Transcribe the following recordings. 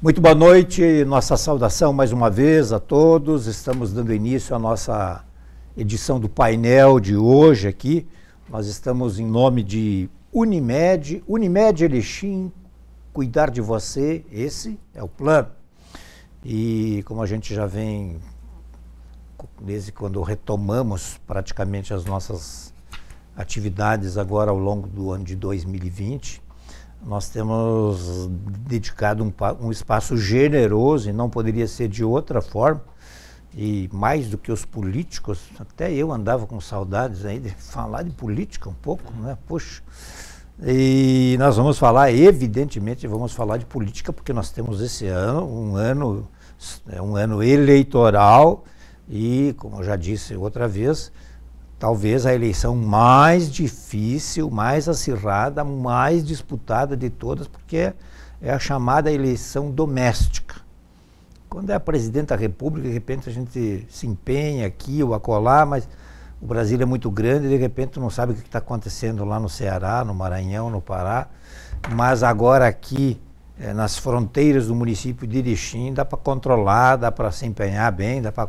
Muito boa noite, nossa saudação mais uma vez a todos. Estamos dando início à nossa edição do painel de hoje aqui. Nós estamos em nome de Unimed Erechim, cuidar de você, esse é o plano. E como a gente já vem, desde quando retomamos praticamente as nossas atividades agora ao longo do ano de 2020, nós temos dedicado um espaço generoso, e não poderia ser de outra forma, e mais do que os políticos, até eu andava com saudades aí de falar de política um pouco, né? Poxa, e nós vamos falar, evidentemente, vamos falar de política, porque nós temos esse ano, um ano eleitoral, e, como eu já disse outra vez, talvez a eleição mais difícil, mais acirrada, mais disputada de todas, porque é a chamada eleição doméstica. Quando é a presidente da República, de repente a gente se empenha aqui ou acolá, mas o Brasil é muito grande e de repente tu não sabe o que está acontecendo lá no Ceará, no Maranhão, no Pará. Mas agora aqui, nas fronteiras do município de Erechim, dá para controlar, dá para se empenhar bem, dá para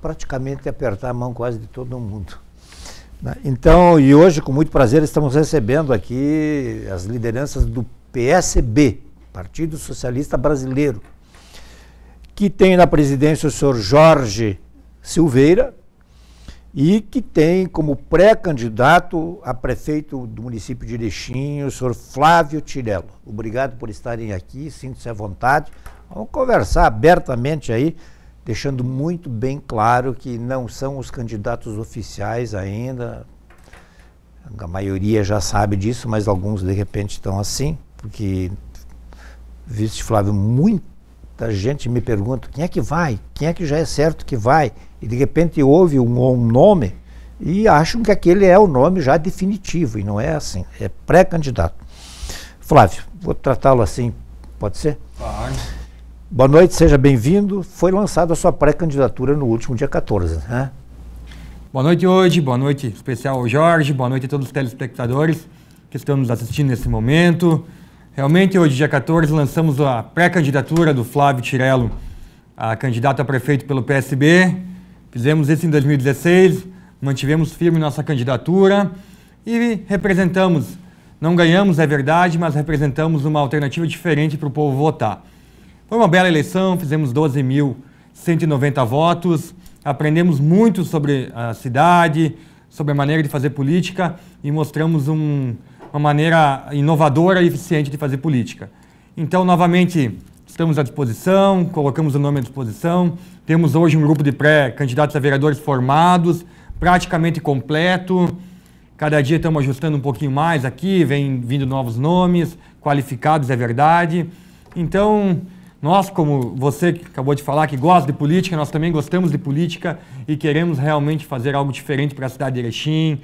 praticamente apertar a mão quase de todo mundo. Então, e hoje, com muito prazer, estamos recebendo aqui as lideranças do PSB, Partido Socialista Brasileiro, que tem na presidência o senhor Jorge Silveira e que tem como pré-candidato a prefeito do município de Erechim o senhor Flávio Tirello. Obrigado por estarem aqui, sintam-se à vontade. Vamos conversar abertamente aí, deixando muito bem claro que não são os candidatos oficiais ainda, a maioria já sabe disso, mas alguns de repente estão assim, porque, vice Flávio, muita gente me pergunta quem é que vai, quem é que já é certo que vai, e de repente ouve um nome e acham que aquele é o nome já definitivo, e não é assim, é pré-candidato. Flávio, vou tratá-lo assim, pode ser? Claro. Boa noite, seja bem-vindo. Foi lançada a sua pré-candidatura no último dia 14, né? Boa noite hoje, boa noite especial ao Jorge, boa noite a todos os telespectadores que estão nos assistindo nesse momento. Realmente hoje, dia 14, lançamos a pré-candidatura do Flávio Tirello, a candidato a prefeito pelo PSB. Fizemos isso em 2016, mantivemos firme nossa candidatura e representamos, não ganhamos, é verdade, mas representamos uma alternativa diferente para o povo votar. Foi uma bela eleição, fizemos 12.190 votos, aprendemos muito sobre a cidade, sobre a maneira de fazer política e mostramos uma maneira inovadora e eficiente de fazer política. Então, novamente, estamos à disposição, colocamos o nome à disposição, temos hoje um grupo de pré-candidatos a vereadores formados, praticamente completo, cada dia estamos ajustando um pouquinho mais aqui, vem vindo novos nomes, qualificados, é verdade. Então, nós, como você que acabou de falar, que gosta de política, nós também gostamos de política e queremos realmente fazer algo diferente para a cidade de Erechim,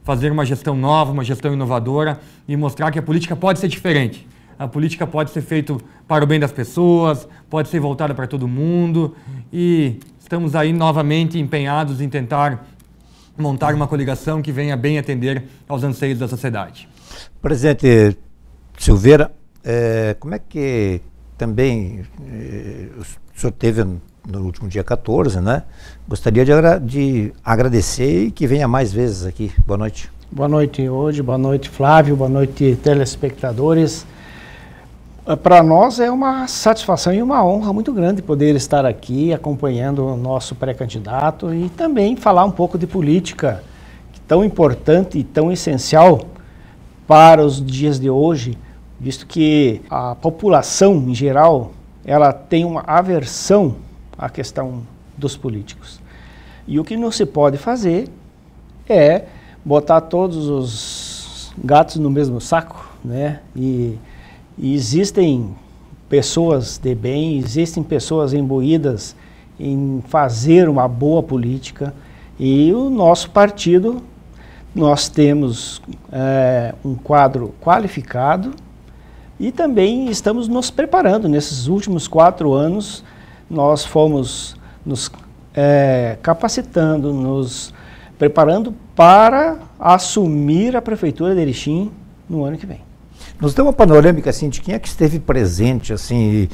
fazer uma gestão nova, uma gestão inovadora e mostrar que a política pode ser diferente. A política pode ser feita para o bem das pessoas, pode ser voltada para todo mundo e estamos aí novamente empenhados em tentar montar uma coligação que venha bem atender aos anseios da sociedade. Presidente Silveira, como é que também o senhor teve no último dia 14, né? Gostaria de agradecer e que venha mais vezes aqui. Boa noite. Boa noite hoje, boa noite Flávio, boa noite telespectadores. Para nós é uma satisfação e uma honra muito grande poder estar aqui acompanhando o nosso pré-candidato e também falar um pouco de política, tão importante e tão essencial para os dias de hoje, visto que a população em geral ela tem uma aversão à questão dos políticos. E o que não se pode fazer é botar todos os gatos no mesmo saco, né? E existem pessoas de bem, existem pessoas imbuídas em fazer uma boa política e o nosso partido, nós temos um quadro qualificado e também estamos nos preparando. Nesses últimos 4 anos, nós fomos nos capacitando, nos preparando para assumir a Prefeitura de Erechim no ano que vem. Nos dê uma panorâmica assim, de quem é que esteve presente, assim,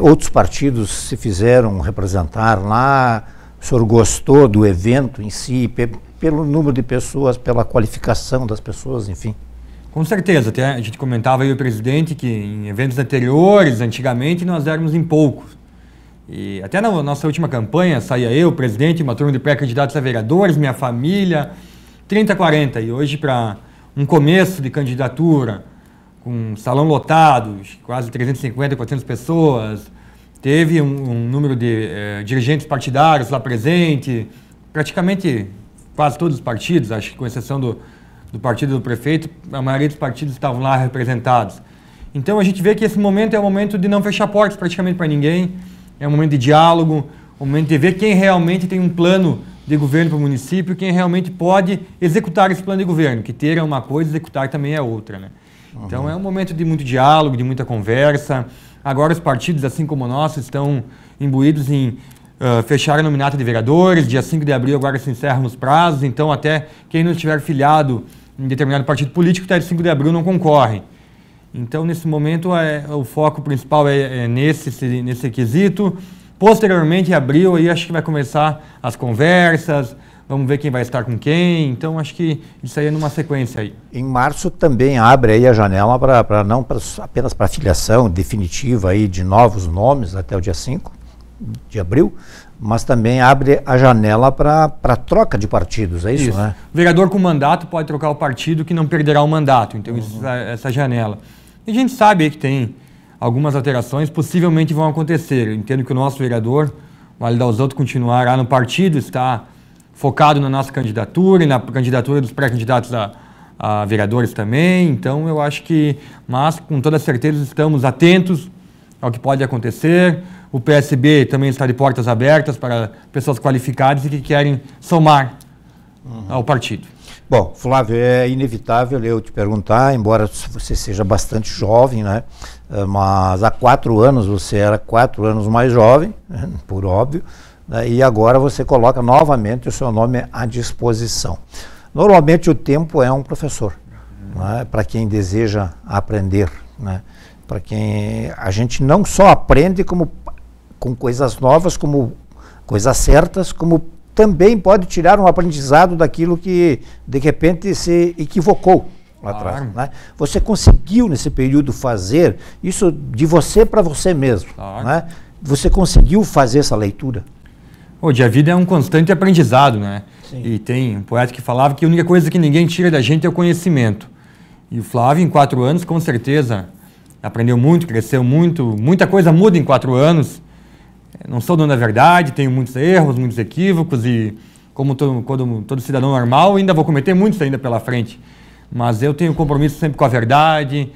outros partidos se fizeram representar lá, o senhor gostou do evento em si, pelo número de pessoas, pela qualificação das pessoas, enfim? Com certeza, até a gente comentava aí o presidente que em eventos anteriores, antigamente, nós éramos em poucos. E até na nossa última campanha, saía eu, o presidente, uma turma de pré-candidatos a vereadores, minha família, 30, 40. E hoje, para um começo de candidatura, com um salão lotado, quase 350, 400 pessoas, teve um número de dirigentes partidários lá presente, praticamente quase todos os partidos, acho que com exceção do partido do prefeito, a maioria dos partidos estavam lá representados. Então a gente vê que esse momento é o momento de não fechar portas praticamente para ninguém, é um momento de diálogo, um momento de ver quem realmente tem um plano de governo para o município, quem realmente pode executar esse plano de governo, que ter é uma coisa, executar também é outra, né? Então é um momento de muito diálogo, de muita conversa. Agora os partidos, assim como o nosso, estão imbuídos em fechar a nominata de vereadores, dia 5 de abril agora se encerram os prazos, então até quem não estiver filiado em determinado partido político até 5 de abril não concorre. Então, nesse momento, o foco principal é nesse quesito. Posteriormente, em abril, aí acho que vai começar as conversas, vamos ver quem vai estar com quem. Então, acho que isso aí é numa sequência aí. Em março também abre aí a janela não apenas para filiação definitiva aí de novos nomes até o dia 5 de abril, mas também abre a janela para troca de partidos, é isso, né? O vereador com mandato pode trocar o partido que não perderá o mandato, então essa janela. E a gente sabe aí que tem algumas alterações, possivelmente vão acontecer. Eu entendo que o nosso vereador, o Alidalzotto, continuará no partido, está focado na nossa candidatura e na candidatura dos pré-candidatos a vereadores também. Então eu acho que, mas com toda certeza estamos atentos ao que pode acontecer. O PSB também está de portas abertas para pessoas qualificadas e que querem somar ao partido. Bom, Flávio, é inevitável eu te perguntar, embora você seja bastante jovem, né? Mas há 4 anos você era 4 anos mais jovem, né? Por óbvio, né? E agora você coloca novamente o seu nome à disposição. Normalmente o tempo é um professor, né? Para quem deseja aprender, né? Para quem a gente não só aprende com coisas novas, como coisas certas, como também pode tirar um aprendizado daquilo que, de repente, se equivocou lá atrás. Né? Você conseguiu, nesse período, fazer isso de você para você mesmo. Né? Você conseguiu fazer essa leitura? Hoje a vida é um constante aprendizado, né? Sim. E tem um poeta que falava que a única coisa que ninguém tira da gente é o conhecimento. E o Flávio, em 4 anos, com certeza, aprendeu muito, cresceu muito. Muita coisa muda em 4 anos. Não sou dono da verdade, tenho muitos erros, muitos equívocos e, como todo cidadão normal, ainda vou cometer muitos ainda pela frente. Mas eu tenho compromisso sempre com a verdade,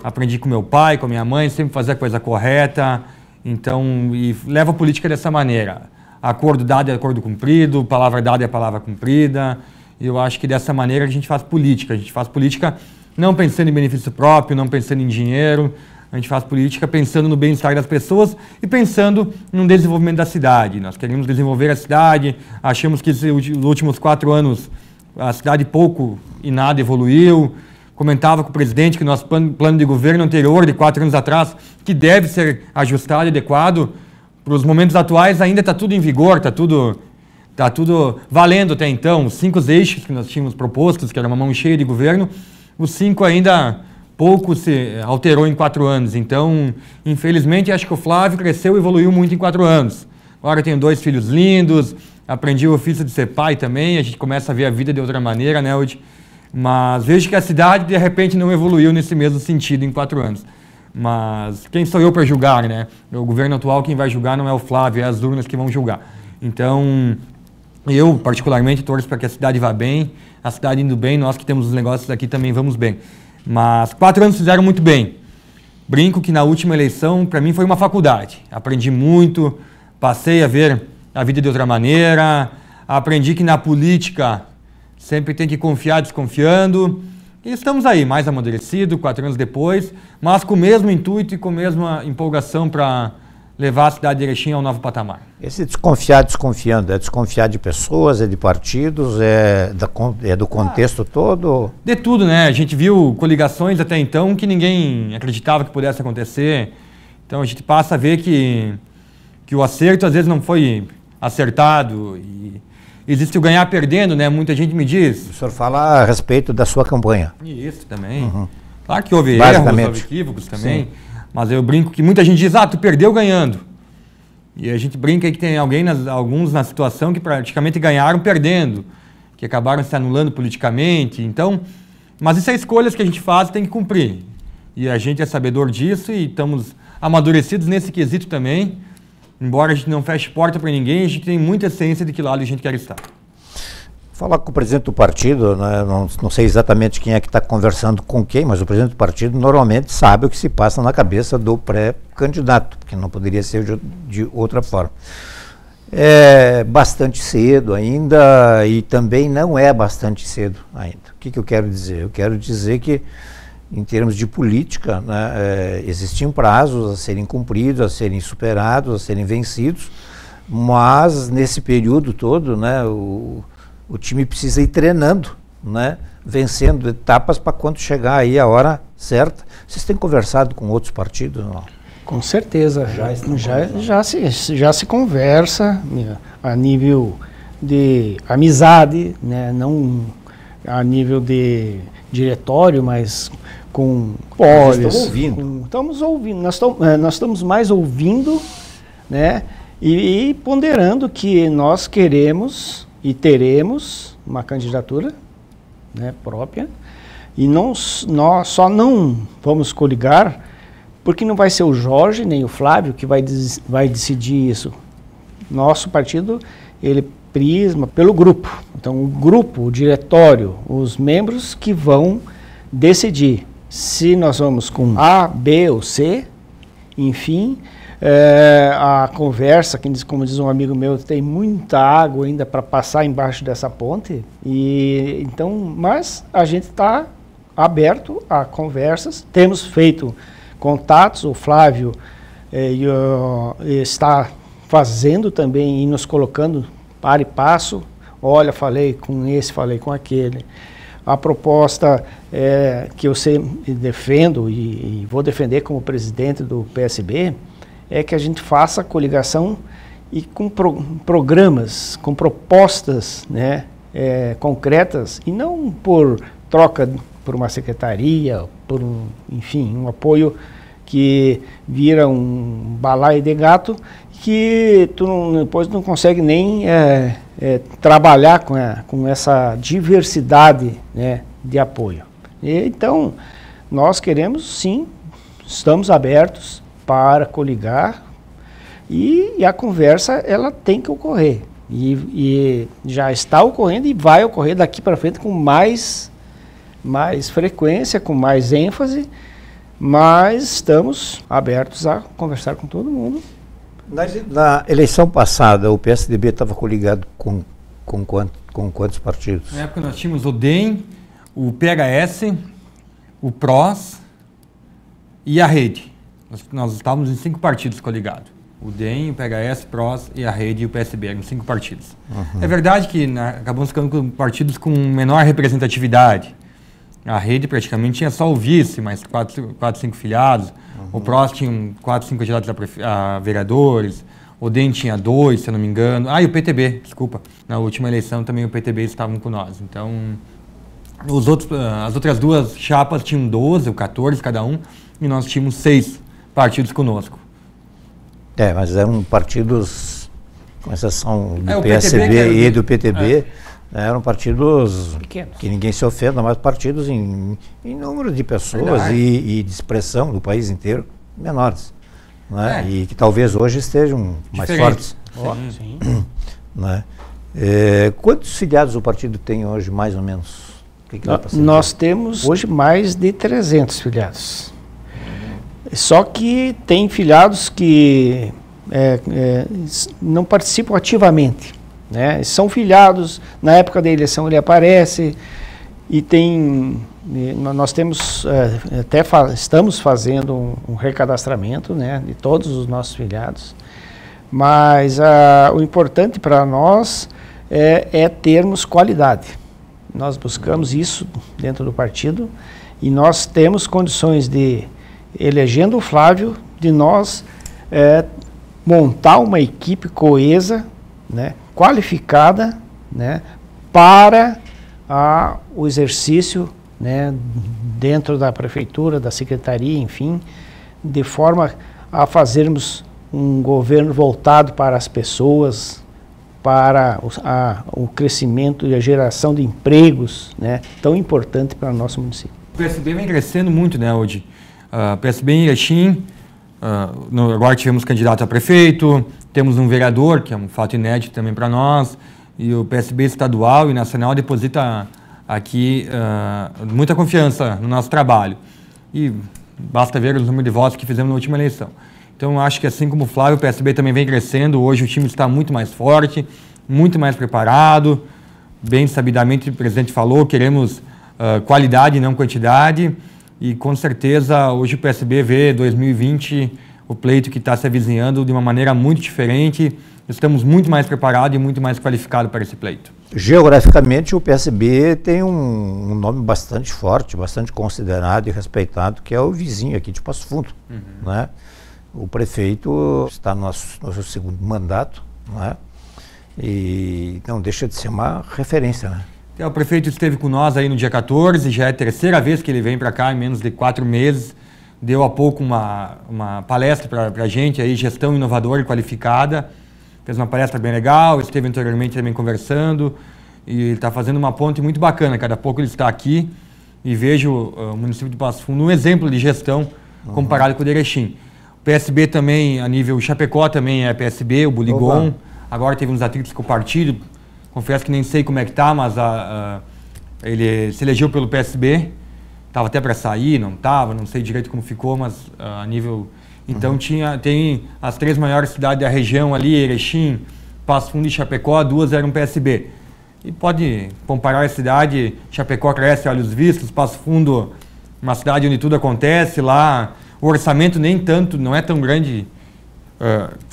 aprendi com meu pai, com a minha mãe, sempre fazer a coisa correta. Então, e levo a política dessa maneira. Acordo dado é acordo cumprido, palavra dada é palavra cumprida. E eu acho que dessa maneira a gente faz política. A gente faz política não pensando em benefício próprio, não pensando em dinheiro. A gente faz política pensando no bem-estar das pessoas e pensando no desenvolvimento da cidade. Nós queremos desenvolver a cidade, achamos que nos últimos 4 anos a cidade pouco e nada evoluiu. Comentava com o presidente que o nosso plano de governo anterior, de 4 anos atrás, que deve ser ajustado e adequado para os momentos atuais, ainda está tudo em vigor, está tudo valendo até então. Os 5 eixos que nós tínhamos propostos, que era uma mão cheia de governo, os 5 ainda... pouco se alterou em 4 anos, então, infelizmente, acho que o Flávio cresceu e evoluiu muito em 4 anos. Agora eu tenho 2 filhos lindos, aprendi o ofício de ser pai também, a gente começa a ver a vida de outra maneira, né, hoje. Mas vejo que a cidade, de repente, não evoluiu nesse mesmo sentido em 4 anos. Mas quem sou eu para julgar, né? O governo atual, quem vai julgar não é o Flávio, é as urnas que vão julgar. Então, eu, particularmente, torço para que a cidade vá bem, a cidade indo bem, nós que temos os negócios aqui também vamos bem. Mas 4 anos fizeram muito bem. Brinco que na última eleição, para mim, foi uma faculdade. Aprendi muito, passei a ver a vida de outra maneira, aprendi que na política sempre tem que confiar desconfiando. E estamos aí, mais amadurecido, 4 anos depois, mas com o mesmo intuito e com a mesma empolgação para levar a cidade de Erechim ao novo patamar. Esse desconfiando, é desconfiar de pessoas, é de partidos, é do contexto todo? De tudo, né? A gente viu coligações até então que ninguém acreditava que pudesse acontecer. Então a gente passa a ver que o acerto às vezes não foi acertado e existe o ganhar perdendo, né? Muita gente me diz. O senhor fala a respeito da sua campanha. Isso também. Claro que houve erros, houve equívocos também. Sim. Mas eu brinco que muita gente diz, tu perdeu ganhando. E a gente brinca que tem alguns na situação que praticamente ganharam perdendo, que acabaram se anulando politicamente. Então, mas isso é escolhas que a gente faz e tem que cumprir. E a gente é sabedor disso e estamos amadurecidos nesse quesito também. Embora a gente não feche porta para ninguém, a gente tem muita ciência de que lado a gente quer estar. Falar com o presidente do partido, né? Não sei exatamente quem é que está conversando com quem, mas o presidente do partido normalmente sabe o que se passa na cabeça do pré-candidato, porque não poderia ser de outra forma. É bastante cedo ainda e também não é bastante cedo ainda. O que eu quero dizer? Eu quero dizer que, em termos de política, né, existem prazos a serem cumpridos, a serem superados, a serem vencidos, mas nesse período todo, né, o time precisa ir treinando, né, vencendo etapas para quando chegar aí a hora certa. Vocês têm conversado com outros partidos? Não? Com certeza, já se conversa a nível de amizade, né, não a nível de diretório, mas com polis. Estamos ouvindo. Nós estamos mais ouvindo, né, e ponderando que nós queremos e teremos uma candidatura, né, própria, e nós só não vamos coligar porque não vai ser o Jorge nem o Flávio que vai decidir isso. Nosso partido, ele prisma pelo grupo. Então o grupo, o diretório, os membros que vão decidir se nós vamos com A, B ou C, enfim. A conversa, como diz um amigo meu, tem muita água ainda para passar embaixo dessa ponte, e então, mas a gente está aberto a conversas, temos feito contatos, o Flávio está fazendo também e nos colocando para e passo, olha, falei com esse, falei com aquele. A proposta que eu sempre defendo e vou defender como presidente do PSB, é que a gente faça a coligação e com programas, com propostas, né, concretas, e não por troca por uma secretaria, por enfim, um apoio que vira um balaio de gato, que depois não consegue nem trabalhar com essa diversidade, né, de apoio. Então, nós queremos, sim, estamos abertos para coligar, e a conversa ela tem que ocorrer, e já está ocorrendo e vai ocorrer daqui para frente com mais frequência, com mais ênfase, mas estamos abertos a conversar com todo mundo. Na eleição passada, o PSDB estava coligado com quantos partidos? Na época nós tínhamos o DEM, o PHS, o PROS e a Rede. Nós estávamos em 5 partidos coligados. O DEM, o PHS, o PROS e a Rede e o PSB, eram 5 partidos. É verdade que acabamos ficando com partidos com menor representatividade. A Rede praticamente tinha só o vice, mais 4, 5 filiados. O PROS tinha 4, 5 candidatos a vereadores. O DEM tinha 2, se eu não me engano. E o PTB, desculpa. Na última eleição também o PTB estavam com nós. Então, as outras 2 chapas tinham 12 ou 14 cada um, e nós tínhamos 6 partidos conosco. Mas eram partidos, com exceção do PSB e do PTB, eram partidos pequenos, que ninguém se ofenda, mas partidos em número de pessoas e de expressão do país inteiro menores, né? E que talvez hoje estejam mais fortes. Sim. Né? Quantos filiados o partido tem hoje, mais ou menos? Nós temos hoje mais de 300 filiados. Só que tem filiados que não participam ativamente, né? São filiados, na época da eleição ele aparece, e tem Nós temos, estamos fazendo um recadastramento, né, de todos os nossos filiados, mas o importante para nós é termos qualidade. Nós buscamos isso dentro do partido e nós temos condições de, elegendo o Flávio, de nós montar uma equipe coesa, né, qualificada, né, para o exercício, né, dentro da prefeitura, da secretaria, enfim, de forma a fazermos um governo voltado para as pessoas, para o crescimento e a geração de empregos, né, tão importante para o nosso município. O PSB vem crescendo muito, né, hoje. O PSB em Erechim, agora tivemos candidato a prefeito, temos um vereador, que é um fato inédito também para nós, e o PSB estadual e nacional deposita aqui muita confiança no nosso trabalho. E basta ver os números de votos que fizemos na última eleição. Então, acho que assim como o Flávio, o PSB também vem crescendo. Hoje o time está muito mais forte, muito mais preparado. Bem sabidamente, o presidente falou, queremos qualidade e não quantidade. E com certeza, hoje o PSB vê 2020, o pleito que está se avizinhando de uma maneira muito diferente. Estamos muito mais preparados e muito mais qualificados para esse pleito. Geograficamente, o PSB tem um nome bastante forte, bastante considerado e respeitado, que é o vizinho aqui de Passo Fundo. Né? O prefeito está no seu segundo mandato, né? E não deixa de ser uma referência. Né? O prefeito esteve com nós aí no dia 14, já é a terceira vez que ele vem para cá em menos de 4 meses. Deu há pouco uma palestra para a gente, aí, gestão inovadora e qualificada. Fez uma palestra bem legal, esteve anteriormente também conversando e ele está fazendo uma ponte muito bacana. Cada pouco ele está aqui e vejo o município de Passo Fundo um exemplo de gestão comparado com o de Erechim. O PSB também, a nível Chapecó também é PSB, o Buligon. Agora teve uns atritos com o partido. Confesso que nem sei como é que está, mas ele se elegeu pelo PSB. Estava até para sair, não estava, não sei direito como ficou, mas a nível... Então tem as 3 maiores cidades da região ali, Erechim, Passo Fundo e Chapecó, 2 eram PSB. E pode comparar a cidade, Chapecó cresce a olhos vistos, Passo Fundo, uma cidade onde tudo acontece, lá o orçamento nem tanto, não é tão grande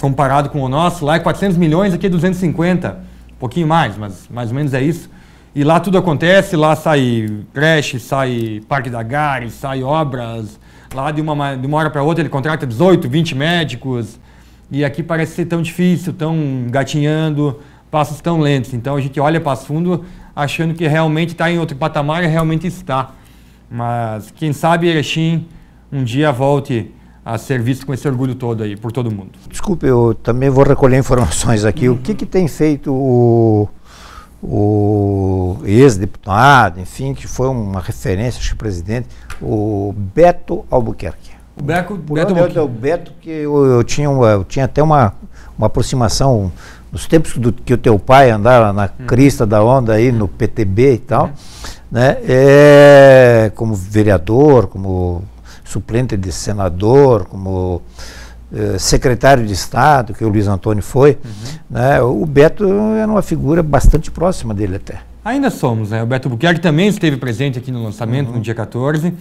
comparado com o nosso, lá é 400 milhões, aqui é 250, um pouquinho mais, mas mais ou menos é isso. E lá tudo acontece, lá sai creche, sai Parque da Gare, sai obras. Lá de uma hora para outra ele contrata 18, 20 médicos. E aqui parece ser tão difícil, tão gatinhando, passos tão lentos. Então a gente olha Passo Fundo achando que realmente está em outro patamar e realmente está. Mas quem sabe Erechim um dia volte a ser visto com esse orgulho todo aí, por todo mundo. Desculpe, eu também vou recolher informações aqui. O que tem feito o ex-deputado, enfim, que foi uma referência, acho que presidente, o Beto Albuquerque. O Beto Beto, que eu tinha até uma aproximação nos tempos que o teu pai andava na crista da onda aí no PTB e tal, né? Como vereador, como suplente de senador, como secretário de Estado, que o Luiz Antônio foi, né? O Beto era uma figura bastante próxima dele até. Ainda somos, né? O Beto Albuquerque também esteve presente aqui no lançamento, no dia 14.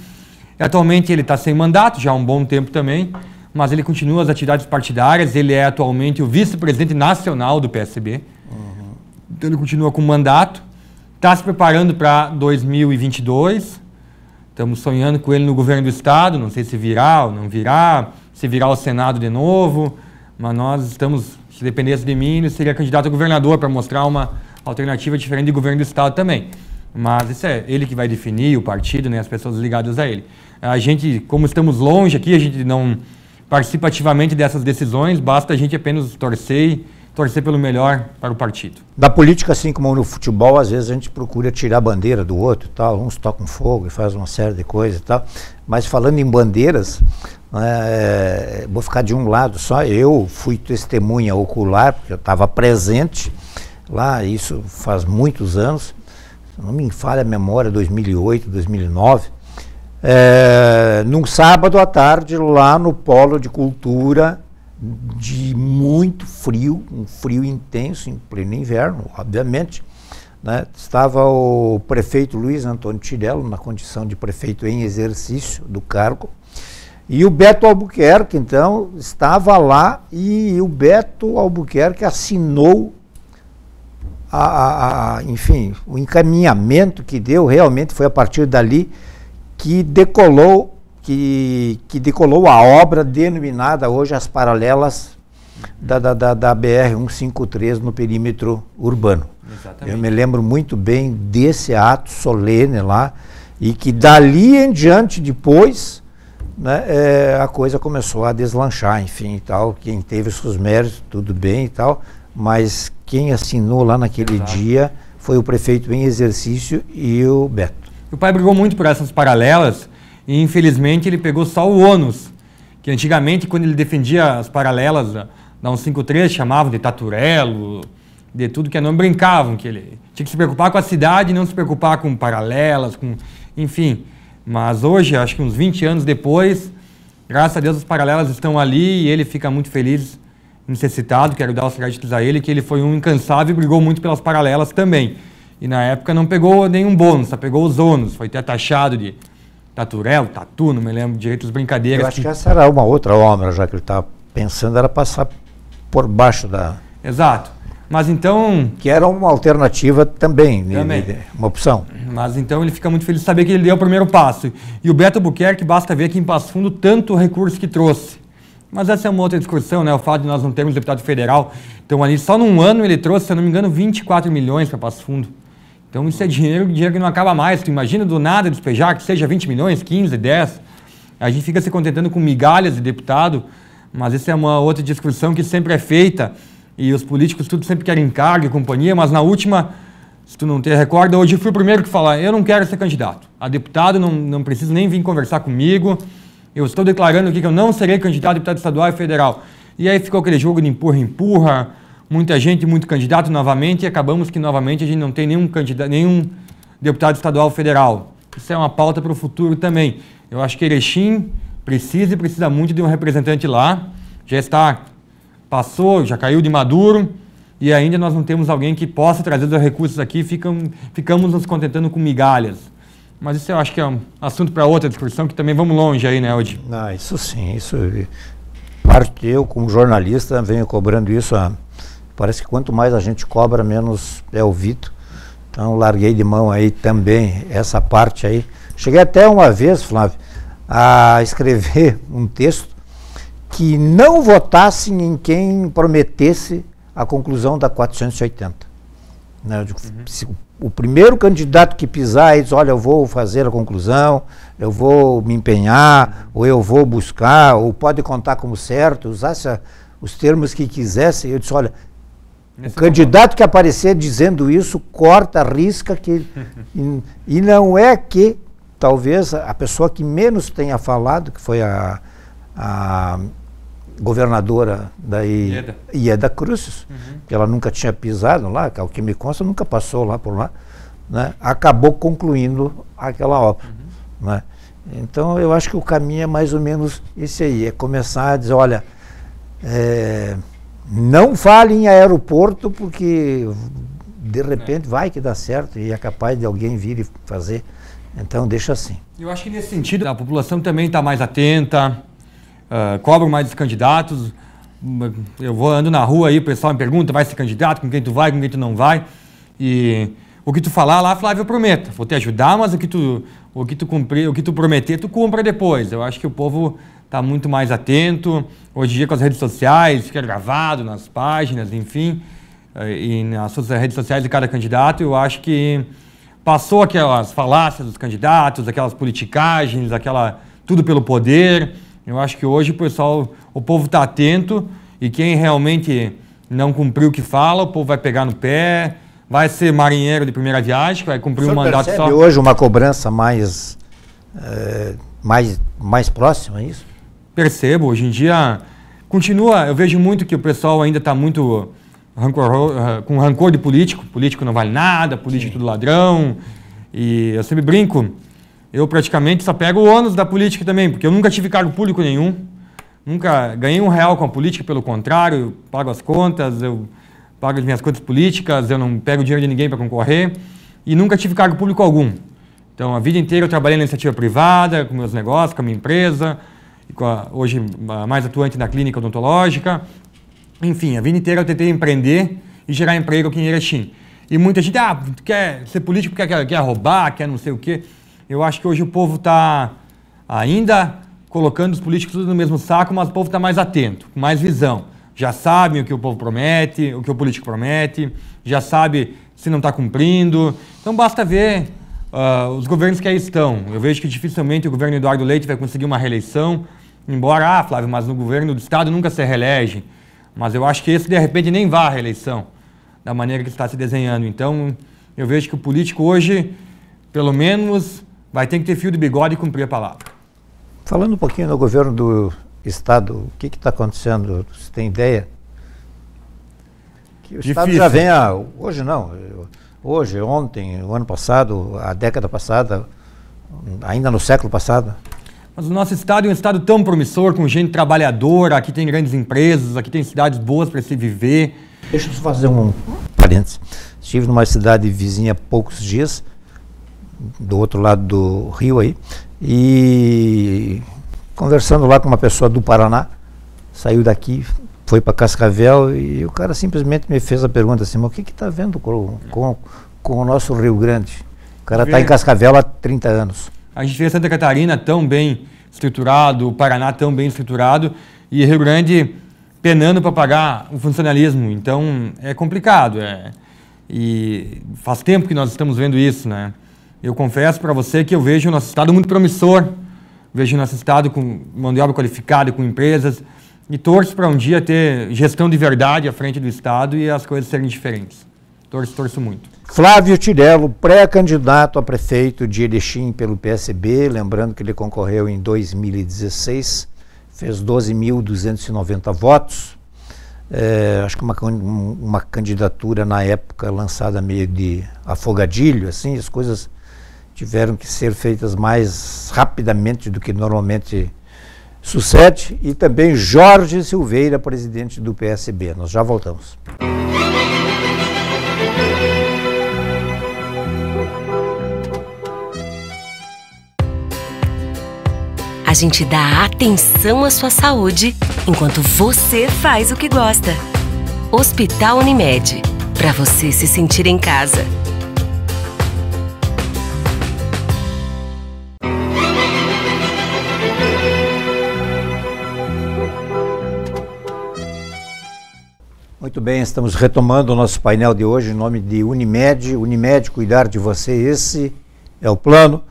Atualmente ele está sem mandato, já há um bom tempo também, mas ele continua as atividades partidárias, ele é atualmente o vice-presidente nacional do PSB, então ele continua com mandato, está se preparando para 2022, estamos sonhando com ele no governo do Estado, não sei se virá ou não virá, se virá ao Senado de novo, mas nós estamos, se dependesse de mim, ele seria candidato a governador para mostrar uma alternativa diferente de governo do Estado também. Mas isso é ele que vai definir, o partido, né, as pessoas ligadas a ele. A gente, como estamos longe aqui, a gente não participa ativamente dessas decisões, basta a gente apenas torcer pelo melhor para o partido. Da política, assim como no futebol, às vezes a gente procura tirar a bandeira do outro e tal, uns tocam fogo e faz uma série de coisas e tal, mas falando em bandeiras, vou ficar de um lado só. Eu fui testemunha ocular, porque eu estava presente lá, isso faz muitos anos, se não me falha a memória, 2008, 2009, num sábado à tarde, lá no Polo de Cultura, de muito frio, um frio intenso, em pleno inverno, obviamente, né? Estava o prefeito Luiz Antônio Tirello, na condição de prefeito em exercício do cargo, e o Beto Albuquerque, então, estava lá, e o Beto Albuquerque assinou enfim, o encaminhamento que deu. Realmente foi a partir dali que decolou, que decolou a obra denominada hoje As Paralelas da BR-153 no perímetro urbano. Exatamente. Eu me lembro muito bem desse ato solene lá, e que dali em diante depois, né, a coisa começou a deslanchar, enfim, e tal. Quem teve os seus méritos, tudo bem e tal, mas quem assinou lá naquele dia foi o prefeito em exercício e o Beto. O pai brigou muito por essas paralelas e, infelizmente, ele pegou só o ônus, que antigamente, quando ele defendia as paralelas da 153, chamavam de taturelo, de tudo que é nome, brincavam que ele tinha que se preocupar com a cidade e não se preocupar com paralelas, enfim. Mas hoje, acho que uns 20 anos depois, graças a Deus as paralelas estão ali e ele fica muito feliz, necessitado. Quero dar os créditos a ele, que ele foi um incansável e brigou muito pelas paralelas também. E na época não pegou nenhum bônus, só pegou os ônus, foi até taxado de taturelo, tatu, não me lembro direito das brincadeiras. Eu acho que essa era uma outra obra, já que ele estava pensando, era passar por baixo da... Exato. Mas então... Que era uma alternativa também. Uma opção. Mas então ele fica muito feliz de saber que ele deu o primeiro passo. E o Beto Albuquerque, basta ver aqui em Passo Fundo tanto recurso que trouxe. Mas essa é uma outra discussão, né? O fato de nós não termos deputado federal. Então ali só num ano ele trouxe, se eu não me engano, 24 milhões para Passo Fundo. Então isso é dinheiro que não acaba mais. Tu imagina do nada despejar, que seja 20 milhões, 15, 10. A gente fica se contentando com migalhas de deputado, mas essa é uma outra discussão que sempre é feita. E os políticos tudo sempre querem cargo e companhia, mas na última, se tu não te recorda, hoje eu fui o primeiro que falar, eu não quero ser candidato. A deputado não precisa nem vir conversar comigo. Eu estou declarando aqui que eu não serei candidato a deputado estadual e federal. E aí ficou aquele jogo de empurra-empurra, muita gente, muito candidato novamente, e acabamos que novamente a gente não tem nenhum deputado estadual ou federal. Isso é uma pauta para o futuro também. Eu acho que Erechim precisa muito de um representante lá. Passou, já caiu de maduro, e ainda nós não temos alguém que possa trazer os recursos aqui, ficamos nos contentando com migalhas. Mas isso eu acho que é um assunto para outra discussão, que também vamos longe aí, né, Odi? Isso sim, isso... Parte eu, como jornalista, venho cobrando isso. Parece que quanto mais a gente cobra, menos é ouvido. Então, larguei de mão aí também essa parte aí. Cheguei até uma vez, Flávio, a escrever um texto que não votassem em quem prometesse a conclusão da 480. Né? O primeiro candidato que pisar e diz, olha, eu vou fazer a conclusão, eu vou me empenhar, ou eu vou buscar, ou pode contar como certo, usasse os termos que quisesse. Eu disse, olha, o candidato que aparecer dizendo isso, corta, risca, e não é que talvez a pessoa que menos tenha falado, que foi a governadora da Ieda Cruz, que ela nunca tinha pisado lá, que ao que me consta nunca passou lá por lá, né, acabou concluindo aquela obra. Né? Então eu acho que o caminho é mais ou menos esse aí, é começar a dizer, olha, não fale em aeroporto porque de repente vai que dá certo e é capaz de alguém vir e fazer, então deixa assim. Eu acho que nesse sentido a população também está mais atenta, cobram mais dos candidatos. Eu ando na rua aí, o pessoal me pergunta, vai ser candidato, com quem tu vai, com quem tu não vai. E o que tu falar lá, Flávio, eu prometo. Vou te ajudar, mas o que tu prometer, tu cumpra depois. Eu acho que o povo está muito mais atento. Hoje em dia com as redes sociais, fica gravado nas páginas, enfim, e nas redes sociais de cada candidato, eu acho que passou aquelas falácias dos candidatos, aquelas politicagens, tudo pelo poder. Eu acho que hoje o povo está atento e quem realmente não cumpriu o que fala, o povo vai pegar no pé, vai ser marinheiro de primeira viagem, vai cumprir um mandato só. Percebe hoje uma cobrança mais próxima, é isso? Percebo, hoje em dia continua, eu vejo muito que o pessoal ainda está muito com rancor de político não vale nada, político tudo ladrão, e eu sempre brinco. Eu praticamente só pego o ônus da política também, porque eu nunca tive cargo público nenhum, nunca ganhei R$1 com a política, pelo contrário, eu pago as contas, eu pago as minhas contas políticas, eu não pego dinheiro de ninguém para concorrer e nunca tive cargo público algum. Então, a vida inteira eu trabalhei na iniciativa privada, com meus negócios, com a minha empresa, e hoje mais atuante na clínica odontológica. Enfim, a vida inteira eu tentei empreender e gerar emprego aqui em Erechim. E muita gente, quer ser político, quer roubar, quer não sei o quê. Eu acho que hoje o povo está ainda colocando os políticos tudo no mesmo saco, mas o povo está mais atento, com mais visão. Já sabem o que o povo promete, o que o político promete, já sabe se não está cumprindo. Então basta ver os governos que aí estão. Eu vejo que dificilmente o governo Eduardo Leite vai conseguir uma reeleição, embora, Flávio, mas no governo do Estado nunca se reelege. Mas eu acho que esse, de repente, nem vá à reeleição, da maneira que está se desenhando. Então, eu vejo que o político hoje, pelo menos, vai ter que ter fio de bigode e cumprir a palavra. Falando um pouquinho no governo do Estado, o que está acontecendo? Você tem ideia? Que o Estado já vem hoje não, hoje, ontem, o ano passado, a década passada, ainda no século passado. Mas o nosso estado é um estado tão promissor, com gente trabalhadora, aqui tem grandes empresas, aqui tem cidades boas para se viver. Deixa eu fazer um parênteses. Estive numa cidade vizinha há poucos dias, do outro lado do rio aí, e conversando lá com uma pessoa do Paraná, saiu daqui, foi para Cascavel e o cara simplesmente me fez a pergunta assim, mas o que está vendo com o nosso Rio Grande? O cara está em Cascavel há 30 anos. A gente vê Santa Catarina tão bem estruturado, o Paraná tão bem estruturado e Rio Grande penando para pagar o funcionalismo. Então é complicado. E faz tempo que nós estamos vendo isso, né? Eu confesso para você que eu vejo o nosso estado muito promissor. Vejo o nosso estado com mão de obra qualificada, com empresas. E torço para um dia ter gestão de verdade à frente do estado e as coisas serem diferentes. Torço muito. Flávio Tirello, pré-candidato a prefeito de Erechim pelo PSB, lembrando que ele concorreu em 2016, fez 12.290 votos, acho que uma candidatura na época lançada meio de afogadilho, assim, as coisas tiveram que ser feitas mais rapidamente do que normalmente sucede, e também Jorge Silveira, presidente do PSB. Nós já voltamos. A gente dá atenção à sua saúde enquanto você faz o que gosta. Hospital Unimed, para você se sentir em casa. Muito bem, estamos retomando o nosso painel de hoje em nome de Unimed. Unimed, cuidar de você, esse é o plano.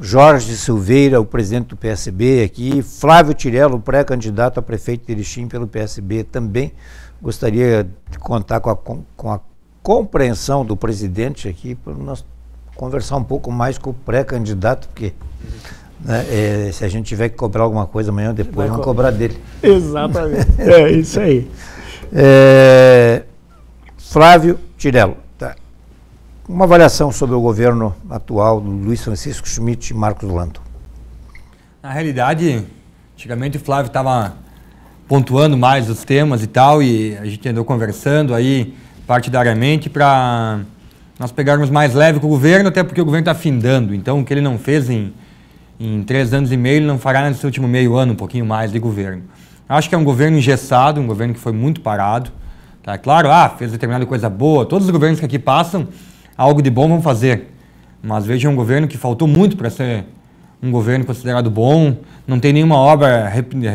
Jorge Silveira, o presidente do PSB aqui, Flávio Tirello, pré-candidato a prefeito de Erechim pelo PSB também. Gostaria de contar com a compreensão do presidente aqui, para nós conversar um pouco mais com o pré-candidato, porque né, se a gente tiver que cobrar alguma coisa amanhã ou depois, vamos cobrar dele. Exatamente, é isso aí. Flávio Tirello. Uma avaliação sobre o governo atual do Luiz Francisco Schmidt e Marcos Lando. Na realidade, antigamente o Flávio estava pontuando mais os temas e tal, e a gente andou conversando aí partidariamente para nós pegarmos mais leve com o governo, até porque o governo está findando. Então, o que ele não fez em 3 anos e meio, ele não fará nesse último meio ano, um pouquinho mais de governo. Acho que é um governo engessado, um governo que foi muito parado. Tá? Claro, fez determinada coisa boa, todos os governos que aqui passam, algo de bom vão fazer, mas veja um governo que faltou muito para ser um governo considerado bom, não tem nenhuma obra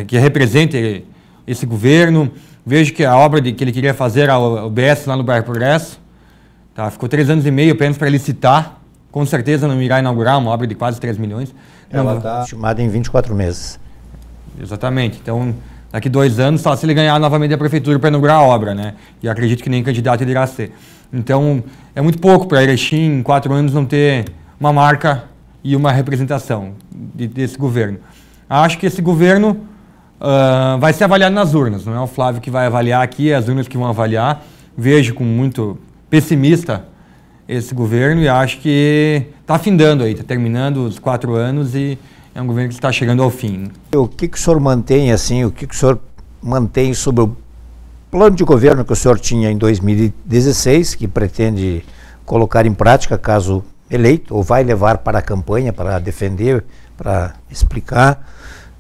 que represente esse governo. Vejo que a obra que ele queria fazer ao UBS lá no Bairro Progresso, tá? Ficou 3 anos e meio apenas para licitar, com certeza não irá inaugurar uma obra de quase 3 milhões. Ela está estimada em 24 meses. Exatamente, então daqui 2 anos só se ele ganhar novamente a prefeitura para inaugurar a obra, né? E acredito que nem candidato ele irá ser. Então, é muito pouco para Erechim, em 4 anos, não ter uma marca e uma representação desse governo. Acho que esse governo vai ser avaliado nas urnas, não é o Flávio que vai avaliar aqui, é as urnas que vão avaliar. Vejo como muito pessimista esse governo e acho que está findando aí, está terminando os 4 anos e é um governo que está chegando ao fim. O que o senhor mantém, assim, o senhor mantém sobre o plano de governo que o senhor tinha em 2016, que pretende colocar em prática caso eleito, ou vai levar para a campanha, para defender, para explicar,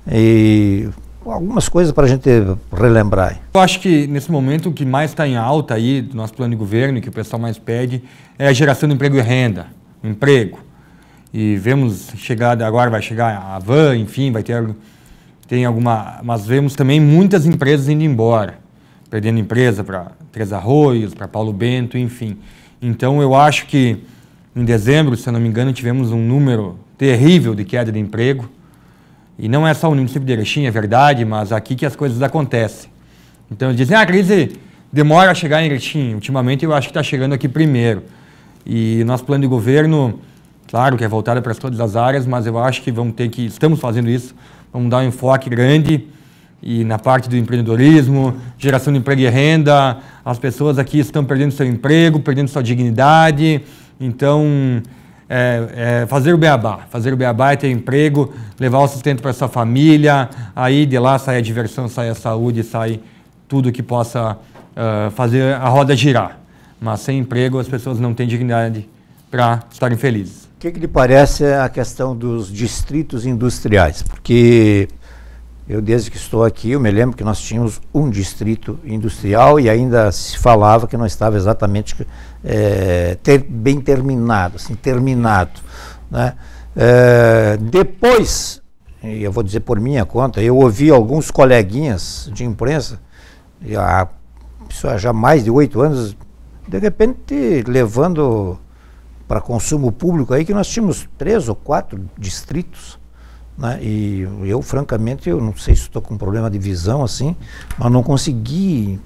e algumas coisas para a gente relembrar. Eu acho que nesse momento o que mais está em alta aí do nosso plano de governo, que o pessoal mais pede, é a geração de emprego e renda, emprego. E vemos chegada, agora vai chegar a van, enfim, mas vemos também muitas empresas indo embora, perdendo empresa para Três Arroios, para Paulo Bento, enfim. Então eu acho que em dezembro, se eu não me engano, tivemos um número terrível de queda de emprego. E não é só o município de Erechim, é verdade, mas aqui que as coisas acontecem. Então eles dizem, a crise demora a chegar em Erechim. Ultimamente eu acho que está chegando aqui primeiro. E nosso plano de governo, claro que é voltado para todas as áreas, mas eu acho que estamos fazendo isso, vamos dar um enfoque grande e na parte do empreendedorismo, geração de emprego e renda. As pessoas aqui estão perdendo seu emprego, perdendo sua dignidade. Então, fazer o beabá é ter emprego, levar o sustento para sua família, aí de lá sai a diversão, sai a saúde, sai tudo que possa fazer a roda girar. Mas sem emprego as pessoas não têm dignidade para estarem felizes. O que lhe parece a questão dos distritos industriais? Porque eu, desde que estou aqui, eu me lembro que nós tínhamos um distrito industrial e ainda se falava que não estava exatamente bem terminado, assim, terminado, né? Depois, e eu vou dizer por minha conta, eu ouvi alguns coleguinhas de imprensa, já há mais de 8 anos, de repente levando para consumo público aí que nós tínhamos 3 ou 4 distritos, né? E eu, francamente, eu não sei se estou com um problema de visão assim, mas não consegui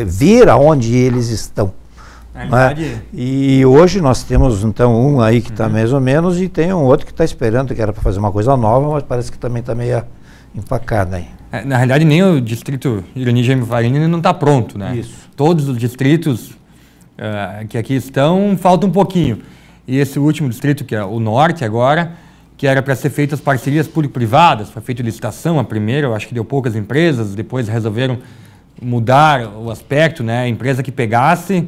ver aonde eles estão. Né? E hoje nós temos então um aí que está mais ou menos e tem um outro que está esperando, que era para fazer uma coisa nova, mas parece que também está meio empacado aí. Na realidade, nem o distrito Irani Jaime Farini não está pronto, né? Isso. Todos os distritos que aqui estão, falta um pouquinho. E esse último distrito, que é o norte agora, que era para ser feitas parcerias público-privadas, foi feita licitação a primeira, eu acho que deu poucas empresas, depois resolveram mudar o aspecto, né? A empresa que pegasse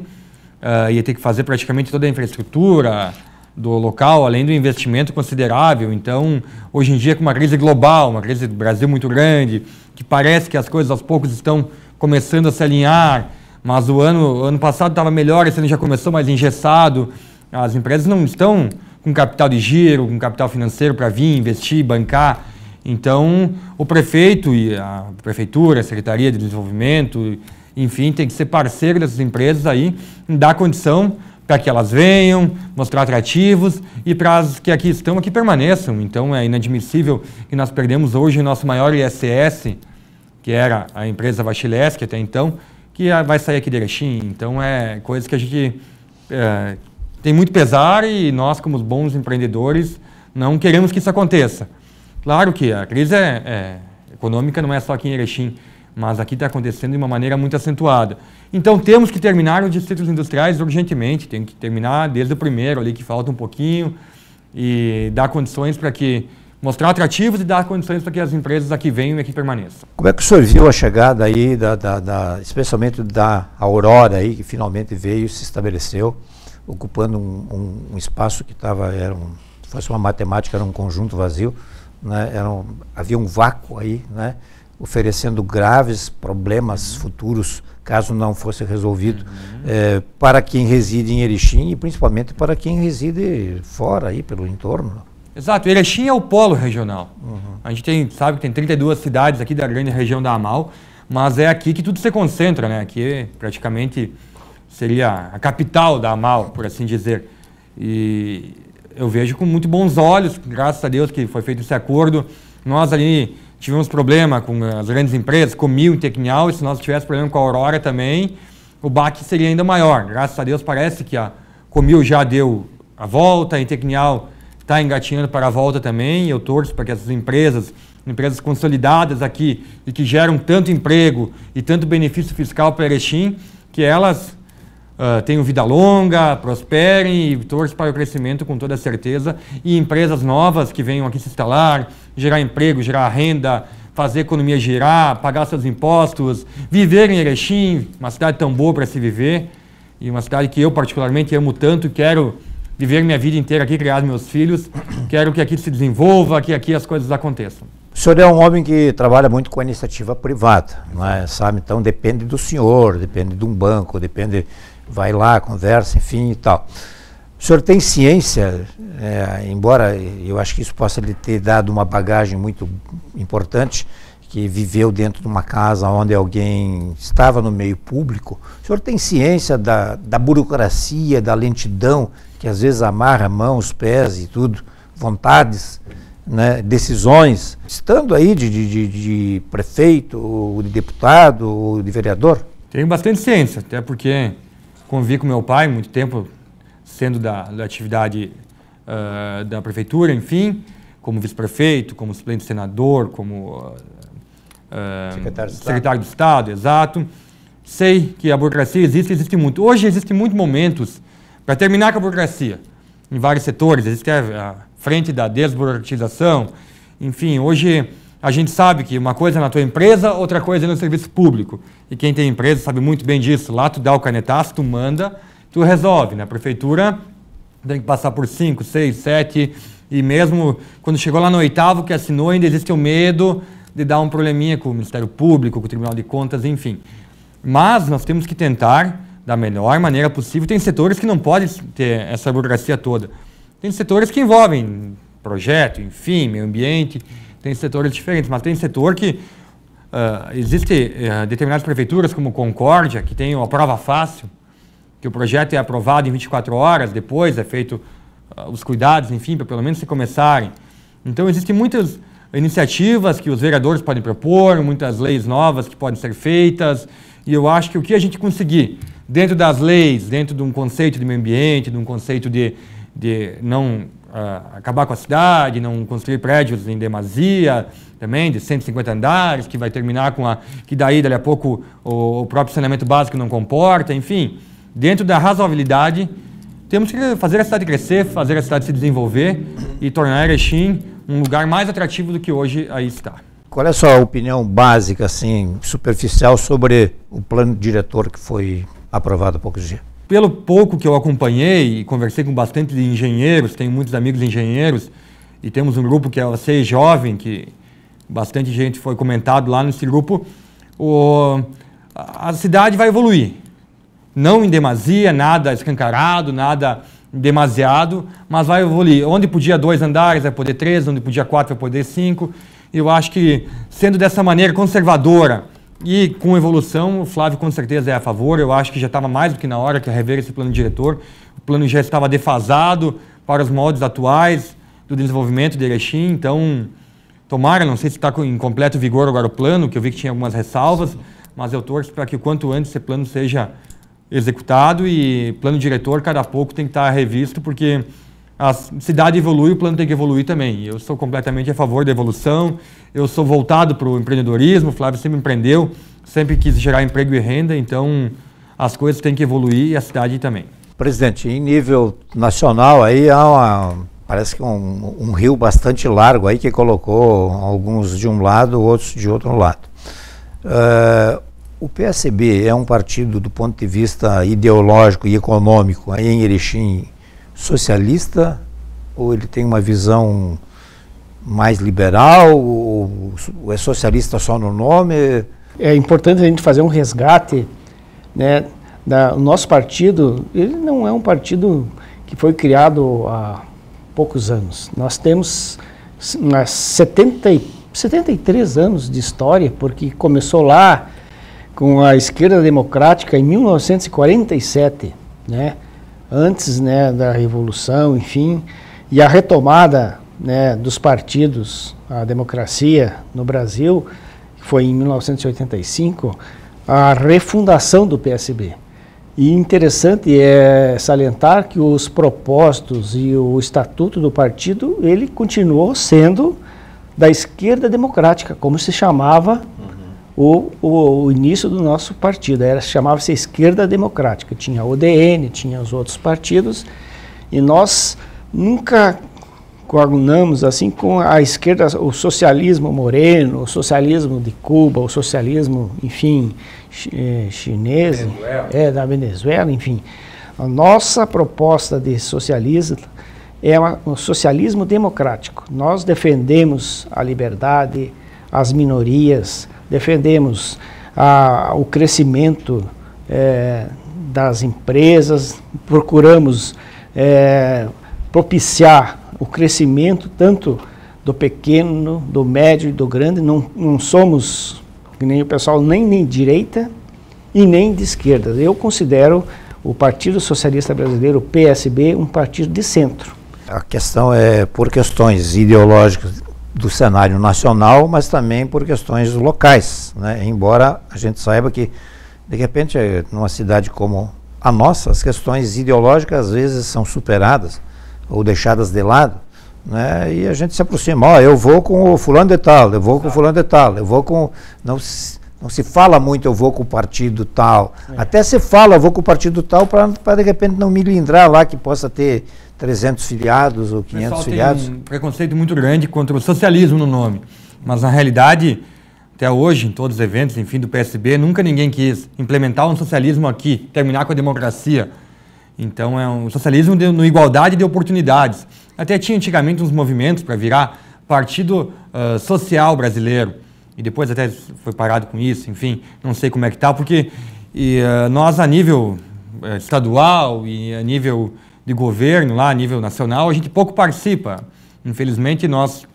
ia ter que fazer praticamente toda a infraestrutura do local, além do investimento considerável. Então, hoje em dia, com uma crise global, uma crise do Brasil muito grande, que parece que as coisas aos poucos estão começando a se alinhar, mas o ano passado estava melhor, esse ano já começou mais engessado. As empresas não estão com capital de giro, com capital financeiro para vir, investir, bancar. Então, o prefeito e a prefeitura, a Secretaria de Desenvolvimento, enfim, tem que ser parceiro dessas empresas aí, dar condição para que elas venham, mostrar atrativos e para as que aqui estão, aqui permaneçam. Então, é inadmissível que nós perdemos hoje o nosso maior ISS, que era a empresa Vachiles, que até então, que vai sair aqui de Erechim. Então, é coisa que a gente tem muito pesar e nós, como bons empreendedores, não queremos que isso aconteça. Claro que a crise econômica não é só aqui em Erechim, mas aqui está acontecendo de uma maneira muito acentuada. Então, temos que terminar os distritos industriais urgentemente, tem que terminar desde o primeiro ali, que falta um pouquinho, e dar condições para que, mostrar atrativos e dar condições para que as empresas aqui venham e aqui permaneçam. Como é que o senhor viu a chegada aí, especialmente da Aurora aí, que finalmente veio e se estabeleceu, ocupando um espaço que se fosse uma matemática, era um conjunto vazio, né? Havia um vácuo aí, né? Oferecendo graves problemas futuros, caso não fosse resolvido, para quem reside em Erechim e principalmente para quem reside fora, aí pelo entorno. Exato, Erechim é o polo regional. A gente sabe que tem 32 cidades aqui da grande região da Amal, mas é aqui que tudo se concentra, né? Aqui praticamente seria a capital da Amal, por assim dizer. E eu vejo com muito bons olhos, graças a Deus que foi feito esse acordo. Nós ali tivemos problema com as grandes empresas, com Mil e Tecnial, e se nós tivéssemos problema com a Aurora também, o baque seria ainda maior. Graças a Deus parece que a Comil já deu a volta, a Tecnial está engatinhando para a volta também, e eu torço para que essas empresas consolidadas aqui e que geram tanto emprego e tanto benefício fiscal para Erechim, que elas tenham vida longa, prosperem e torço para o crescimento com toda certeza, e empresas novas que venham aqui se instalar, gerar emprego, gerar renda, fazer a economia girar, pagar seus impostos, viver em Erechim, uma cidade tão boa para se viver, e uma cidade que eu particularmente amo tanto, quero viver minha vida inteira aqui, criar meus filhos, quero que aqui se desenvolva, que aqui as coisas aconteçam. O senhor é um homem que trabalha muito com a iniciativa privada, não é? Sabe? Então depende do senhor, depende de um banco, depende, vai lá, conversa, enfim e tal. O senhor tem ciência, embora eu acho que isso possa lhe ter dado uma bagagem muito importante, que viveu dentro de uma casa onde alguém estava no meio público, o senhor tem ciência da burocracia, da lentidão, que às vezes amarra mãos, pés e tudo, vontades, né, decisões, estando aí de prefeito, ou de deputado, ou de vereador? Tenho bastante ciência, até porque convivi com meu pai muito tempo, sendo da atividade da prefeitura, enfim, como vice-prefeito, como suplente senador, como secretário de Estado, exato. Sei que a burocracia existe muito. Hoje existem muitos momentos para terminar com a burocracia, em vários setores. Existe a frente da desburocratização. Enfim, hoje a gente sabe que uma coisa é na tua empresa, outra coisa é no serviço público. E quem tem empresa sabe muito bem disso. Lá tu dá o canetaço, tu manda, tu resolve. Na prefeitura tem que passar por 5, 6, 7, e mesmo quando chegou lá no 8º que assinou, ainda existe o medo de dar um probleminha com o Ministério Público, com o Tribunal de Contas, enfim. Mas nós temos que tentar da melhor maneira possível. Tem setores que não podem ter essa burocracia toda. Tem setores que envolvem projeto, enfim, meio ambiente, tem setores diferentes, mas tem setor que existe determinadas prefeituras, como Concórdia, que tem a prova fácil, que o projeto é aprovado em 24 horas, depois é feito os cuidados, enfim, para pelo menos se começarem. Então existem muitas iniciativas que os vereadores podem propor, muitas leis novas que podem ser feitas, e eu acho que o que a gente conseguir, dentro das leis, dentro de um conceito de meio ambiente, de um conceito de não acabar com a cidade, não construir prédios em demasia, também de 150 andares, que vai terminar com que daí a pouco o próprio saneamento básico não comporta, enfim, dentro da razoabilidade, temos que fazer a cidade crescer, fazer a cidade se desenvolver e tornar Erechim um lugar mais atrativo do que hoje aí está. Qual é a sua opinião básica, assim, superficial, sobre o plano diretor que foi aprovado há poucos dias? Pelo pouco que eu acompanhei e conversei com bastante de engenheiros, tenho muitos amigos engenheiros, e temos um grupo que é o CEI Jovem, que bastante gente foi comentado lá nesse grupo, a cidade vai evoluir. Não em demasia, nada escancarado, nada demasiado, mas vai evoluir. Onde podia 2 andares, vai poder 3, onde podia 4, vai poder 5. Eu acho que, sendo dessa maneira conservadora e com evolução, o Flávio com certeza é a favor. Eu acho que já estava mais do que na hora que rever esse plano diretor. O plano já estava defasado para os moldes atuais do desenvolvimento de Erechim. Então, tomara, não sei se está em completo vigor agora o plano, que eu vi que tinha algumas ressalvas, mas eu torço para que o quanto antes esse plano seja executado, e plano diretor cada pouco tem que estar revisto, porque a cidade evolui, o plano tem que evoluir também. Eu sou completamente a favor da evolução, eu sou voltado para o empreendedorismo, o Flávio sempre empreendeu, sempre quis gerar emprego e renda, então as coisas têm que evoluir e a cidade também. Presidente, em nível nacional aí há parece que um rio bastante largo aí que colocou alguns de um lado, outros de outro lado. O PSB é um partido, do ponto de vista ideológico e econômico, aí em Erechim, socialista, ou ele tem uma visão mais liberal, ou é socialista só no nome? É importante a gente fazer um resgate, né, o nosso partido. Ele não é um partido que foi criado há poucos anos. Nós temos 73 anos de história, porque começou lá com a esquerda democrática em 1947, né? Antes, né, da Revolução, enfim, e a retomada, né, dos partidos, a democracia no Brasil, que foi em 1985, a refundação do PSB. E interessante é salientar que os propósitos e o estatuto do partido, ele continuou sendo da esquerda democrática, como se chamava o início do nosso partido. Chamava-se Esquerda Democrática. Tinha a ODN, tinha os outros partidos, e nós nunca coagulamos assim com a esquerda, o socialismo moreno, o socialismo de Cuba, o socialismo, enfim, chinês, da Venezuela, enfim. A nossa proposta de socialismo é um socialismo democrático. Nós defendemos a liberdade, as minorias, defendemos o crescimento das empresas, procuramos propiciar o crescimento tanto do pequeno, do médio e do grande. Não somos, que nem o pessoal, nem de direita e nem de esquerda. Eu considero o Partido Socialista Brasileiro, o PSB, um partido de centro. A questão é por questões ideológicas do cenário nacional, mas também por questões locais, né? Embora a gente saiba que, de repente, numa cidade como a nossa, as questões ideológicas às vezes são superadas ou deixadas de lado, né? E a gente se aproxima, eu vou com o fulano de tal, eu vou com o fulano de tal, eu vou com... Não se fala muito, eu vou com o partido tal. Até se fala, eu vou com o partido tal, para de repente não me lindrar lá que possa ter 300 filiados ou 500 filiados. Tem um preconceito muito grande contra o socialismo no nome, mas na realidade, até hoje, em todos os eventos, enfim, do PSB, nunca ninguém quis implementar um socialismo aqui, terminar com a democracia. Então é um socialismo no igualdade de oportunidades. Até tinha antigamente uns movimentos para virar Partido Social Brasileiro, e depois até foi parado com isso, enfim, não sei como é que está, porque nós a nível estadual e a nível de governo, lá a nível nacional, a gente pouco participa. Infelizmente nós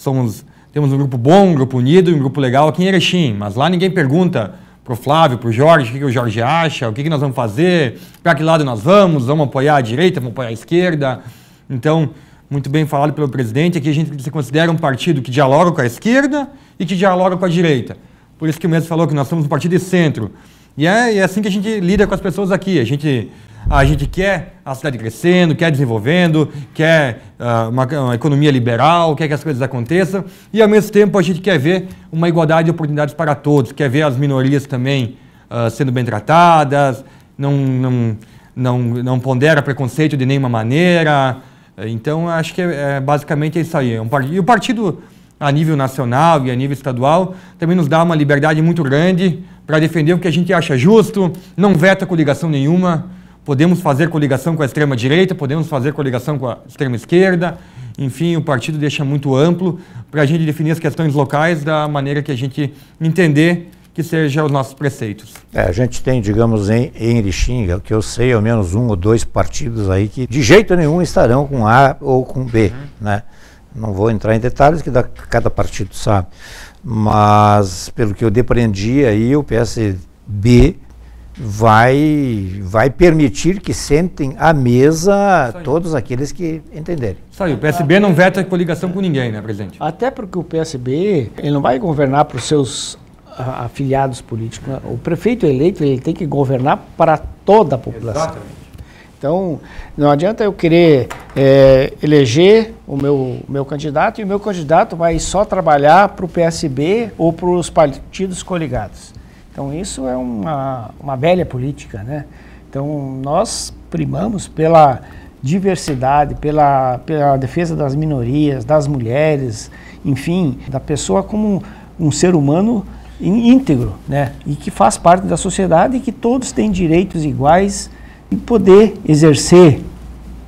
temos um grupo bom, um grupo unido, um grupo legal aqui em Erechim, mas lá ninguém pergunta para o Flávio, para o Jorge, o que o Jorge acha, o que nós vamos fazer, para que lado nós vamos apoiar a direita, vamos apoiar a esquerda. Então, muito bem falado pelo presidente, aqui a gente se considera um partido que dialoga com a esquerda e que dialoga com a direita. Por isso que o mesmo falou que nós somos um partido de centro. E é assim que a gente lida com as pessoas aqui. A gente quer a cidade crescendo, quer desenvolvendo, quer uma economia liberal, quer que as coisas aconteçam. E, ao mesmo tempo, a gente quer ver uma igualdade de oportunidades para todos, quer ver as minorias também sendo bem tratadas, não pondera preconceito de nenhuma maneira. Então, acho que basicamente é isso aí. E o partido, a nível nacional e a nível estadual, também nos dá uma liberdade muito grande para defender o que a gente acha justo, não veta coligação nenhuma. Podemos fazer coligação com a extrema-direita, podemos fazer coligação com a extrema-esquerda. Enfim, o partido deixa muito amplo para a gente definir as questões locais da maneira que a gente entender que sejam os nossos preceitos. A gente tem, digamos, em Erechim, que eu sei, ao menos 1 ou 2 partidos aí que de jeito nenhum estarão com A ou com B, né? Não vou entrar em detalhes que cada partido sabe, mas pelo que eu depreendi aí, o PSB vai permitir que sentem à mesa todos aqueles que entenderem. Isso aí, o PSB não veta coligação com ninguém, né, presidente? Até porque o PSB, ele não vai governar para os seus afiliados políticos. Né? O prefeito eleito, ele tem que governar para toda a população. Exatamente. Então, não adianta eu querer eleger o meu candidato e o meu candidato vai só trabalhar para o PSB ou para os partidos coligados. Então, isso é uma velha política, né? Então, nós primamos pela diversidade, pela defesa das minorias, das mulheres, enfim, da pessoa como um ser humano íntegro, né? E que faz parte da sociedade e que todos têm direitos iguais e poder exercer,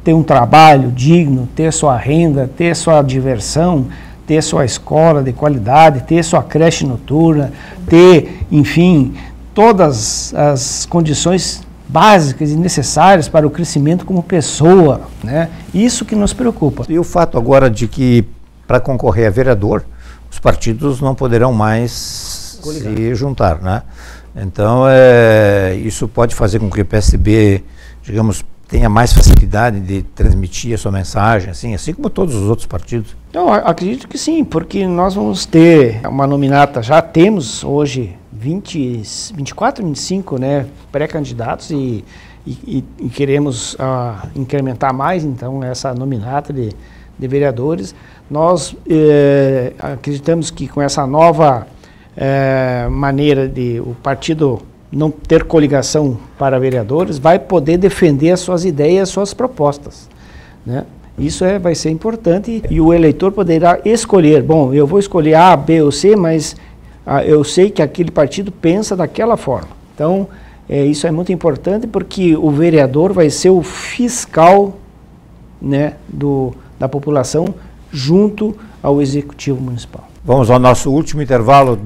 ter um trabalho digno, ter sua renda, ter sua diversão, ter sua escola de qualidade, ter sua creche noturna, ter, enfim, todas as condições básicas e necessárias para o crescimento como pessoa, né? Isso que nos preocupa. E o fato agora de que, para concorrer a vereador, os partidos não poderão mais se juntar, né? Então, isso pode fazer com que o PSB, digamos, tenha mais facilidade de transmitir a sua mensagem, assim como todos os outros partidos? Eu acredito que sim, porque nós vamos ter uma nominata, já temos hoje 24, 25, né, pré-candidatos e queremos incrementar mais, então, essa nominata de vereadores. Nós acreditamos que com essa nova maneira de o partido não ter coligação para vereadores, vai poder defender as suas ideias, as suas propostas, né? Isso vai ser importante e o eleitor poderá escolher. Bom, eu vou escolher A, B ou C, mas eu sei que aquele partido pensa daquela forma. Então, isso é muito importante porque o vereador vai ser o fiscal, né, da população junto ao Executivo Municipal. Vamos ao nosso último intervalo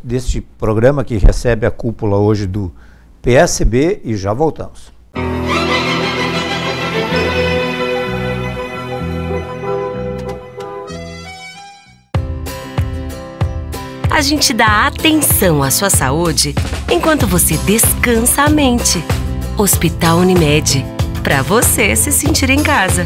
deste programa que recebe a cúpula hoje do PSB e já voltamos. A gente dá atenção à sua saúde enquanto você descansa a mente. Hospital Unimed, para você se sentir em casa.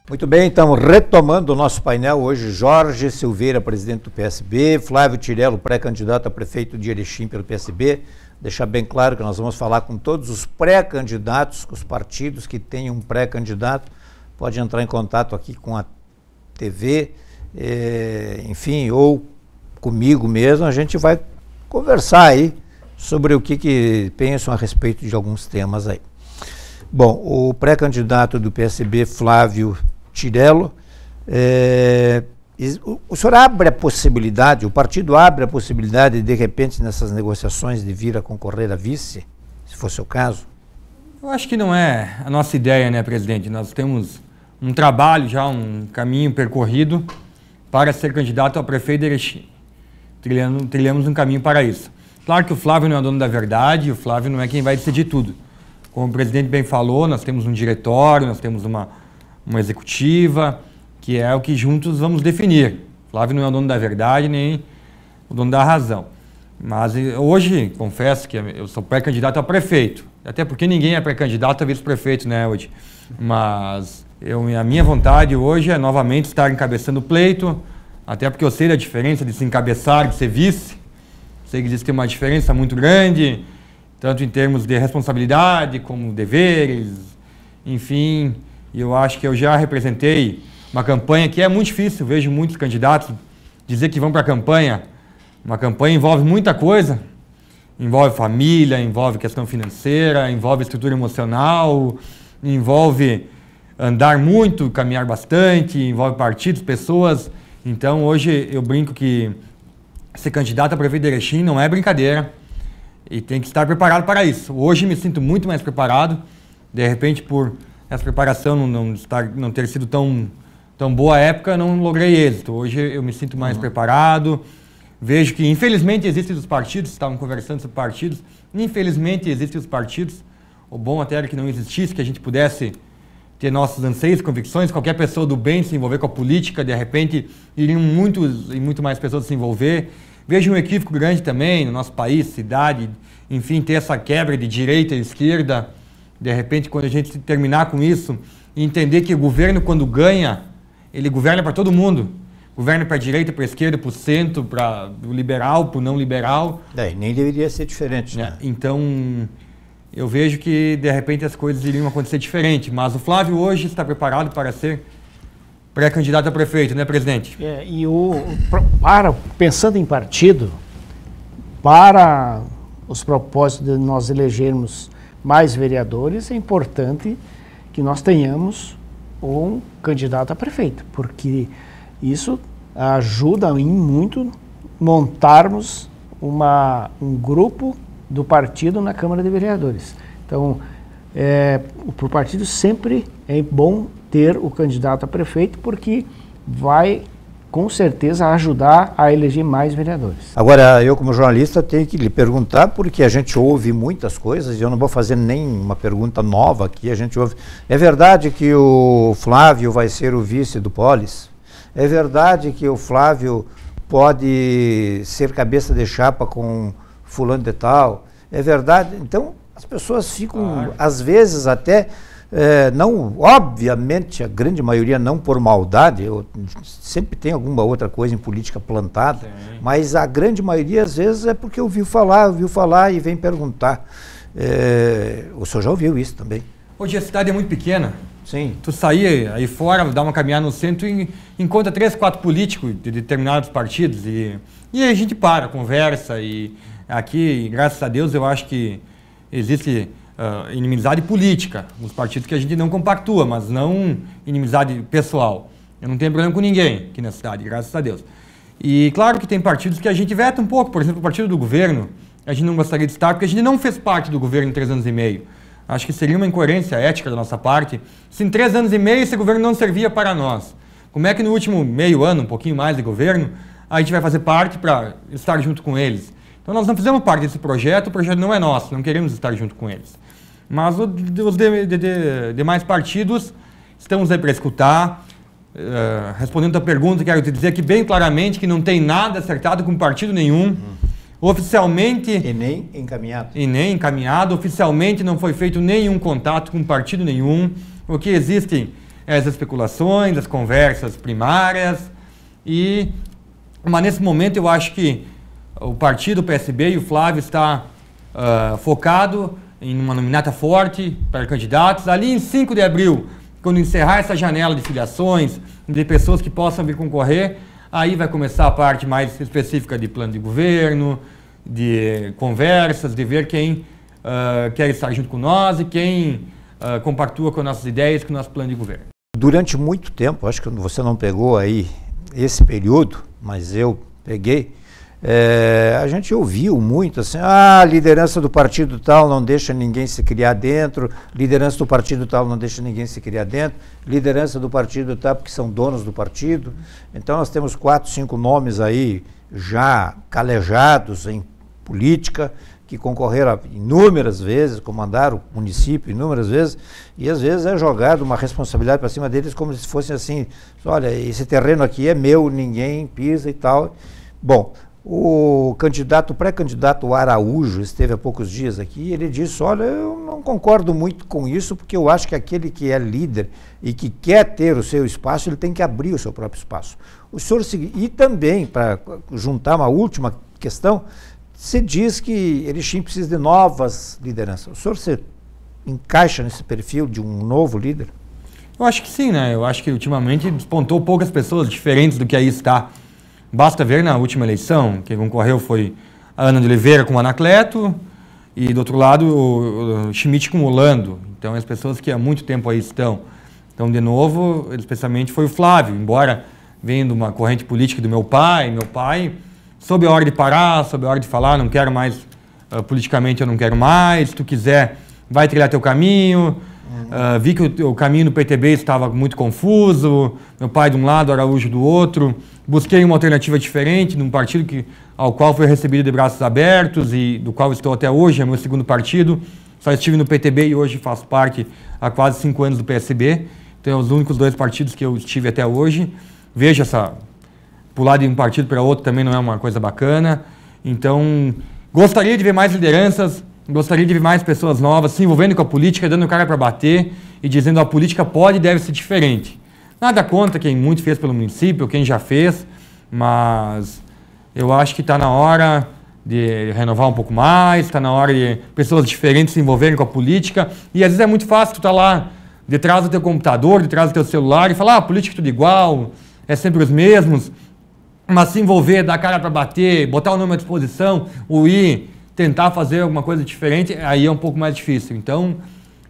Muito bem, então retomando o nosso painel hoje, Jorge Silveira, presidente do PSB, Flávio Tirello, pré-candidato a prefeito de Erechim pelo PSB. Deixar bem claro que nós vamos falar com todos os pré-candidatos, com os partidos que têm um pré-candidato. Pode entrar em contato aqui com a TV, enfim, ou comigo mesmo. A gente vai conversar aí sobre o que pensam a respeito de alguns temas aí. Bom, o pré-candidato do PSB, Flávio Tirello, o senhor abre a possibilidade, o partido abre a possibilidade de repente, nessas negociações, de vir a concorrer a vice, se fosse o caso? Eu acho que não é a nossa ideia, né, presidente? Nós temos um trabalho já, um caminho percorrido para ser candidato a prefeito de Erechim. Trilhamos um caminho para isso. Claro que o Flávio não é dono da verdade, o Flávio não é quem vai decidir tudo. Como o presidente bem falou, nós temos um diretório, nós temos uma executiva, que é o que juntos vamos definir. Flávio não é o dono da verdade, nem o dono da razão. Mas hoje, confesso que eu sou pré-candidato a prefeito. Até porque ninguém é pré-candidato a vice-prefeito, né, hoje. Mas a minha vontade hoje é novamente estar encabeçando o pleito, até porque eu sei da diferença de se encabeçar e de ser vice. Sei que existe uma diferença muito grande, tanto em termos de responsabilidade como deveres, enfim. E eu acho que eu já representei uma campanha que é muito difícil, vejo muitos candidatos dizer que vão para a campanha. Uma campanha envolve muita coisa, envolve família, envolve questão financeira, envolve estrutura emocional, envolve andar muito, caminhar bastante, envolve partidos, pessoas. Então hoje eu brinco que ser candidato a prefeito de Erechim não é brincadeira e tem que estar preparado para isso. Hoje me sinto muito mais preparado, de repente por essa preparação não ter sido tão boa época, não logrei êxito. Hoje eu me sinto mais preparado. Vejo que, infelizmente, existem os partidos, estavam conversando sobre partidos, infelizmente existem os partidos. O bom até era que não existisse, que a gente pudesse ter nossos anseios, convicções, qualquer pessoa do bem se envolver com a política, de repente iriam muito mais pessoas se envolver. Vejo um equívoco grande também no nosso país, cidade, enfim, ter essa quebra de direita e esquerda. De repente, quando a gente terminar com isso e entender que o governo, quando ganha, ele governa para todo mundo. Governa para a direita, para a esquerda, para o centro, para o liberal, para o não liberal. Nem deveria ser diferente, né? Então, eu vejo que, de repente, as coisas iriam acontecer diferente. Mas o Flávio hoje está preparado para ser pré-candidato a prefeito, né, presidente? Pensando em partido, para os propósitos de nós elegermos mais vereadores, é importante que nós tenhamos um candidato a prefeito, porque isso ajuda em muito montarmos um grupo do partido na Câmara de Vereadores. Então, para o partido sempre é bom ter o candidato a prefeito, porque vai, com certeza, ajudar a eleger mais vereadores. Agora, eu como jornalista tenho que lhe perguntar, porque a gente ouve muitas coisas, e eu não vou fazer nenhuma pergunta nova aqui, a gente ouve. É verdade que o Flávio vai ser o vice do Polis? É verdade que o Flávio pode ser cabeça de chapa com fulano de tal? É verdade? Então, as pessoas ficam, às vezes, até, não, obviamente, a grande maioria não por maldade, sempre tem alguma outra coisa em política plantada, sim, mas a grande maioria, às vezes, é porque ouviu falar e vem perguntar. O senhor já ouviu isso também? Hoje a cidade é muito pequena, Sim. Tu sair aí fora, dar uma caminhada no centro e encontra 3, 4 políticos de determinados partidos e aí a gente conversa e aqui, graças a Deus, eu acho que existe inimizade política nos partidos que a gente não compactua, mas não inimizade pessoal. Eu não tenho problema com ninguém aqui na cidade, graças a Deus. E claro que tem partidos que a gente veta um pouco, por exemplo, o partido do governo, a gente não gostaria de estar porque a gente não fez parte do governo em 3 anos e meio. Acho que seria uma incoerência ética da nossa parte se em 3 anos e meio esse governo não servia para nós. Como é que no último meio ano, um pouquinho mais de governo, a gente vai fazer parte para estar junto com eles? Então nós não fizemos parte desse projeto, o projeto não é nosso, não queremos estar junto com eles. Mas os demais partidos estamos aí para escutar. Respondendo a pergunta, quero te dizer que bem claramente que não tem nada acertado com partido nenhum. Oficialmente... E nem encaminhado. E nem encaminhado. Oficialmente não foi feito nenhum contato com partido nenhum. O que existem é as especulações, as conversas primárias. Mas nesse momento eu acho que o partido, o PSB e o Flávio está focado em uma nominata forte para candidatos. Ali em 5 de abril, quando encerrar essa janela de filiações, de pessoas que possam vir concorrer, aí vai começar a parte mais específica de plano de governo, de conversas, de ver quem quer estar junto com nós e quem compactua com nossas ideias, com o nosso plano de governo. Durante muito tempo, acho que você não pegou aí esse período, mas eu peguei, a gente ouviu muito assim, a liderança do partido tal não deixa ninguém se criar dentro, liderança do partido tal não deixa ninguém se criar dentro, liderança do partido tal porque são donos do partido. Então nós temos 4, 5 nomes aí já calejados em política, que concorreram inúmeras vezes, comandaram o município inúmeras vezes, e às vezes é jogado uma responsabilidade para cima deles como se fosse assim, olha, esse terreno aqui é meu, ninguém pisa e tal. Bom, o pré-candidato Araújo esteve há poucos dias aqui e ele disse, olha, eu não concordo muito com isso, porque eu acho que aquele que é líder e que quer ter o seu espaço, ele tem que abrir o seu próprio espaço. O senhor, e também, para juntar uma última questão, se diz que Erechim precisa de novas lideranças. O senhor se encaixa nesse perfil de um novo líder? Eu acho que sim, né? Eu acho que ultimamente despontou poucas pessoas diferentes do que aí está. Basta ver na última eleição, quem concorreu foi a Ana de Oliveira com o Anacleto e do outro lado o Schmidt com o Lando. Então as pessoas que há muito tempo aí estão. Então de novo, especialmente foi o Flávio, embora venha de uma corrente política do meu pai soube a hora de parar, soube a hora de falar, não quero mais, politicamente eu não quero mais, se tu quiser vai trilhar teu caminho. Vi que o caminho do PTB estava muito confuso, meu pai de um lado, Araújo do outro. Busquei uma alternativa diferente, num partido ao qual fui recebido de braços abertos e do qual estou até hoje, é meu segundo partido. Só estive no PTB e hoje faço parte há quase 5 anos do PSB. Então, os únicos 2 partidos que eu estive até hoje. Vejo pular de um partido para outro também não é uma coisa bacana. Então, gostaria de ver mais lideranças, gostaria de ver mais pessoas novas se envolvendo com a política, dando cara para bater e dizendo a política pode e deve ser diferente. Nada contra quem muito fez pelo município, quem já fez, mas eu acho que está na hora de renovar um pouco mais, está na hora de pessoas diferentes se envolverem com a política. E às vezes é muito fácil tu estar lá detrás do teu computador, detrás do teu celular e falar, política é tudo igual, é sempre os mesmos. Mas se envolver, dar cara para bater, botar o nome à disposição, ou ir tentar fazer alguma coisa diferente, aí é um pouco mais difícil. Então,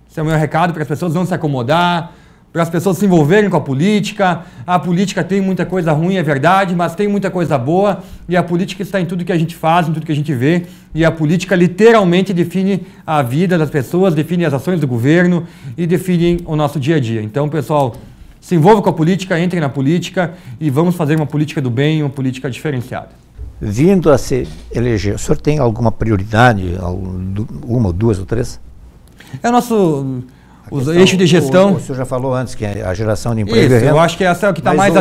esse é o meu recado para as pessoas não se acomodar, para as pessoas se envolverem com a política. A política tem muita coisa ruim, é verdade, mas tem muita coisa boa, e a política está em tudo que a gente faz, em tudo que a gente vê, e a política literalmente define a vida das pessoas, define as ações do governo e define o nosso dia a dia. Então, pessoal, se envolvam com a política, entrem na política e vamos fazer uma política do bem, uma política diferenciada. Vindo a se eleger, o senhor tem alguma prioridade, uma, 2 ou 3? É o nosso eixo de gestão. O senhor já falou antes que é a geração de emprego. Isso, eu acho que essa é o que está mais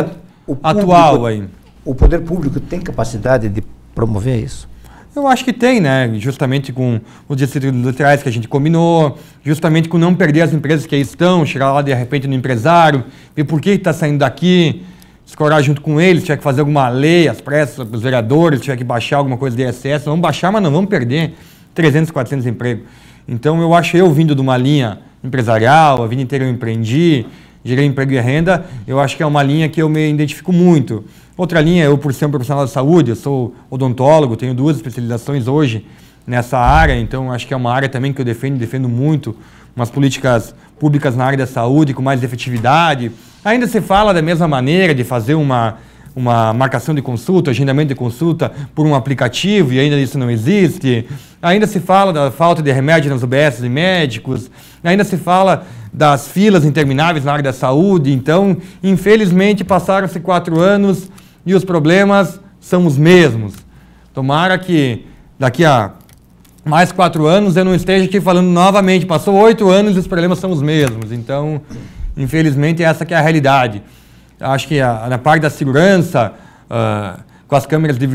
atual aí. O poder público tem capacidade de promover isso? Eu acho que tem, né? Justamente com os distritos industriais que a gente combinou, justamente com não perder as empresas que aí estão, chegar lá de repente no empresário, ver por que está saindo daqui, escorar junto com eles, tiver que fazer alguma lei, as pressas, os vereadores, tiver que baixar alguma coisa de ISS, vamos baixar, mas não vamos perder 300, 400 empregos. Então eu acho, eu vindo de uma linha empresarial, a vida inteira eu empreendi, gerei emprego e renda, eu acho que é uma linha que eu me identifico muito. Outra linha, eu por ser um profissional da saúde, eu sou odontólogo, tenho 2 especializações hoje nessa área, então acho que é uma área também que eu defendo muito, umas políticas públicas na área da saúde com mais efetividade. Ainda se fala da mesma maneira de fazer uma marcação de consulta, agendamento de consulta por um aplicativo, e ainda isso não existe. Ainda se fala da falta de remédio nas UBS de médicos, ainda se fala das filas intermináveis na área da saúde. Então, infelizmente, passaram-se 4 anos e os problemas são os mesmos. Tomara que daqui a mais 4 anos eu não esteja aqui falando novamente, passou 8 anos e os problemas são os mesmos. Então, infelizmente, essa que é a realidade. Acho que na parte da segurança, com as câmeras de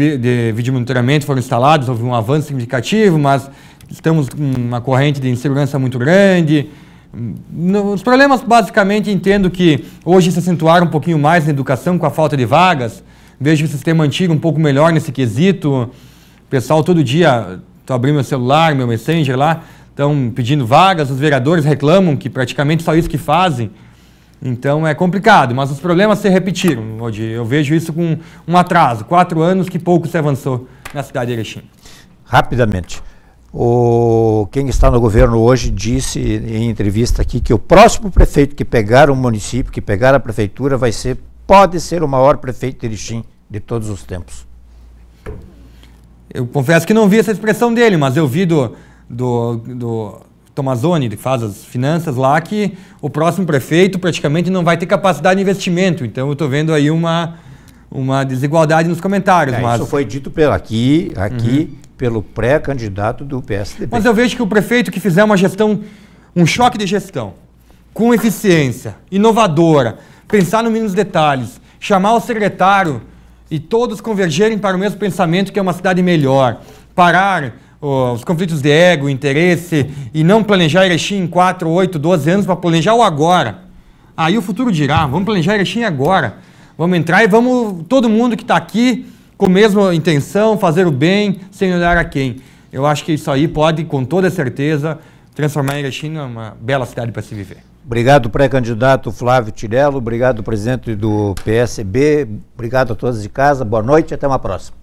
vídeo monitoramento foram instaladas, houve um avanço significativo, mas estamos com uma corrente de insegurança muito grande. Os problemas, basicamente, entendo que hoje se acentuaram um pouquinho mais na educação com a falta de vagas. Vejo o sistema antigo um pouco melhor nesse quesito. O pessoal todo dia, estou abrindo meu celular, meu Messenger lá, estão pedindo vagas, os vereadores reclamam que praticamente só isso que fazem. Então é complicado, mas os problemas se repetiram. Eu vejo isso com um atraso, 4 anos que pouco se avançou na cidade de Erechim. Rapidamente, quem está no governo hoje disse em entrevista aqui que o próximo prefeito que pegar o município, que pegar a prefeitura, pode ser o maior prefeito de Erechim de todos os tempos. Eu confesso que não vi essa expressão dele, mas eu vi do Tomazoni, que faz as finanças lá, que o próximo prefeito praticamente não vai ter capacidade de investimento. Então eu estou vendo aí uma desigualdade nos comentários. Isso foi dito aqui pelo pré-candidato do PSDB. Mas eu vejo que o prefeito que fizer uma gestão, um choque de gestão, com eficiência, inovadora, pensar nos mínimos detalhes, chamar o secretário e todos convergerem para o mesmo pensamento, que é uma cidade melhor, parar os conflitos de ego, interesse, e não planejar Erechim em 4, 8, 12 anos, para planejar o agora. Aí o futuro dirá, vamos planejar Erechim agora. Vamos entrar e vamos, todo mundo que está aqui, com a mesma intenção, fazer o bem, sem olhar a quem. Eu acho que isso aí pode, com toda certeza, transformar Erechim numa bela cidade para se viver. Obrigado, pré-candidato Flávio Tirello, obrigado, presidente do PSB, obrigado a todos de casa, boa noite e até uma próxima.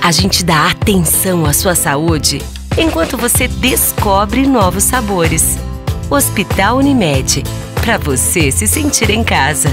A gente dá atenção à sua saúde enquanto você descobre novos sabores. Hospital Unimed, para você se sentir em casa.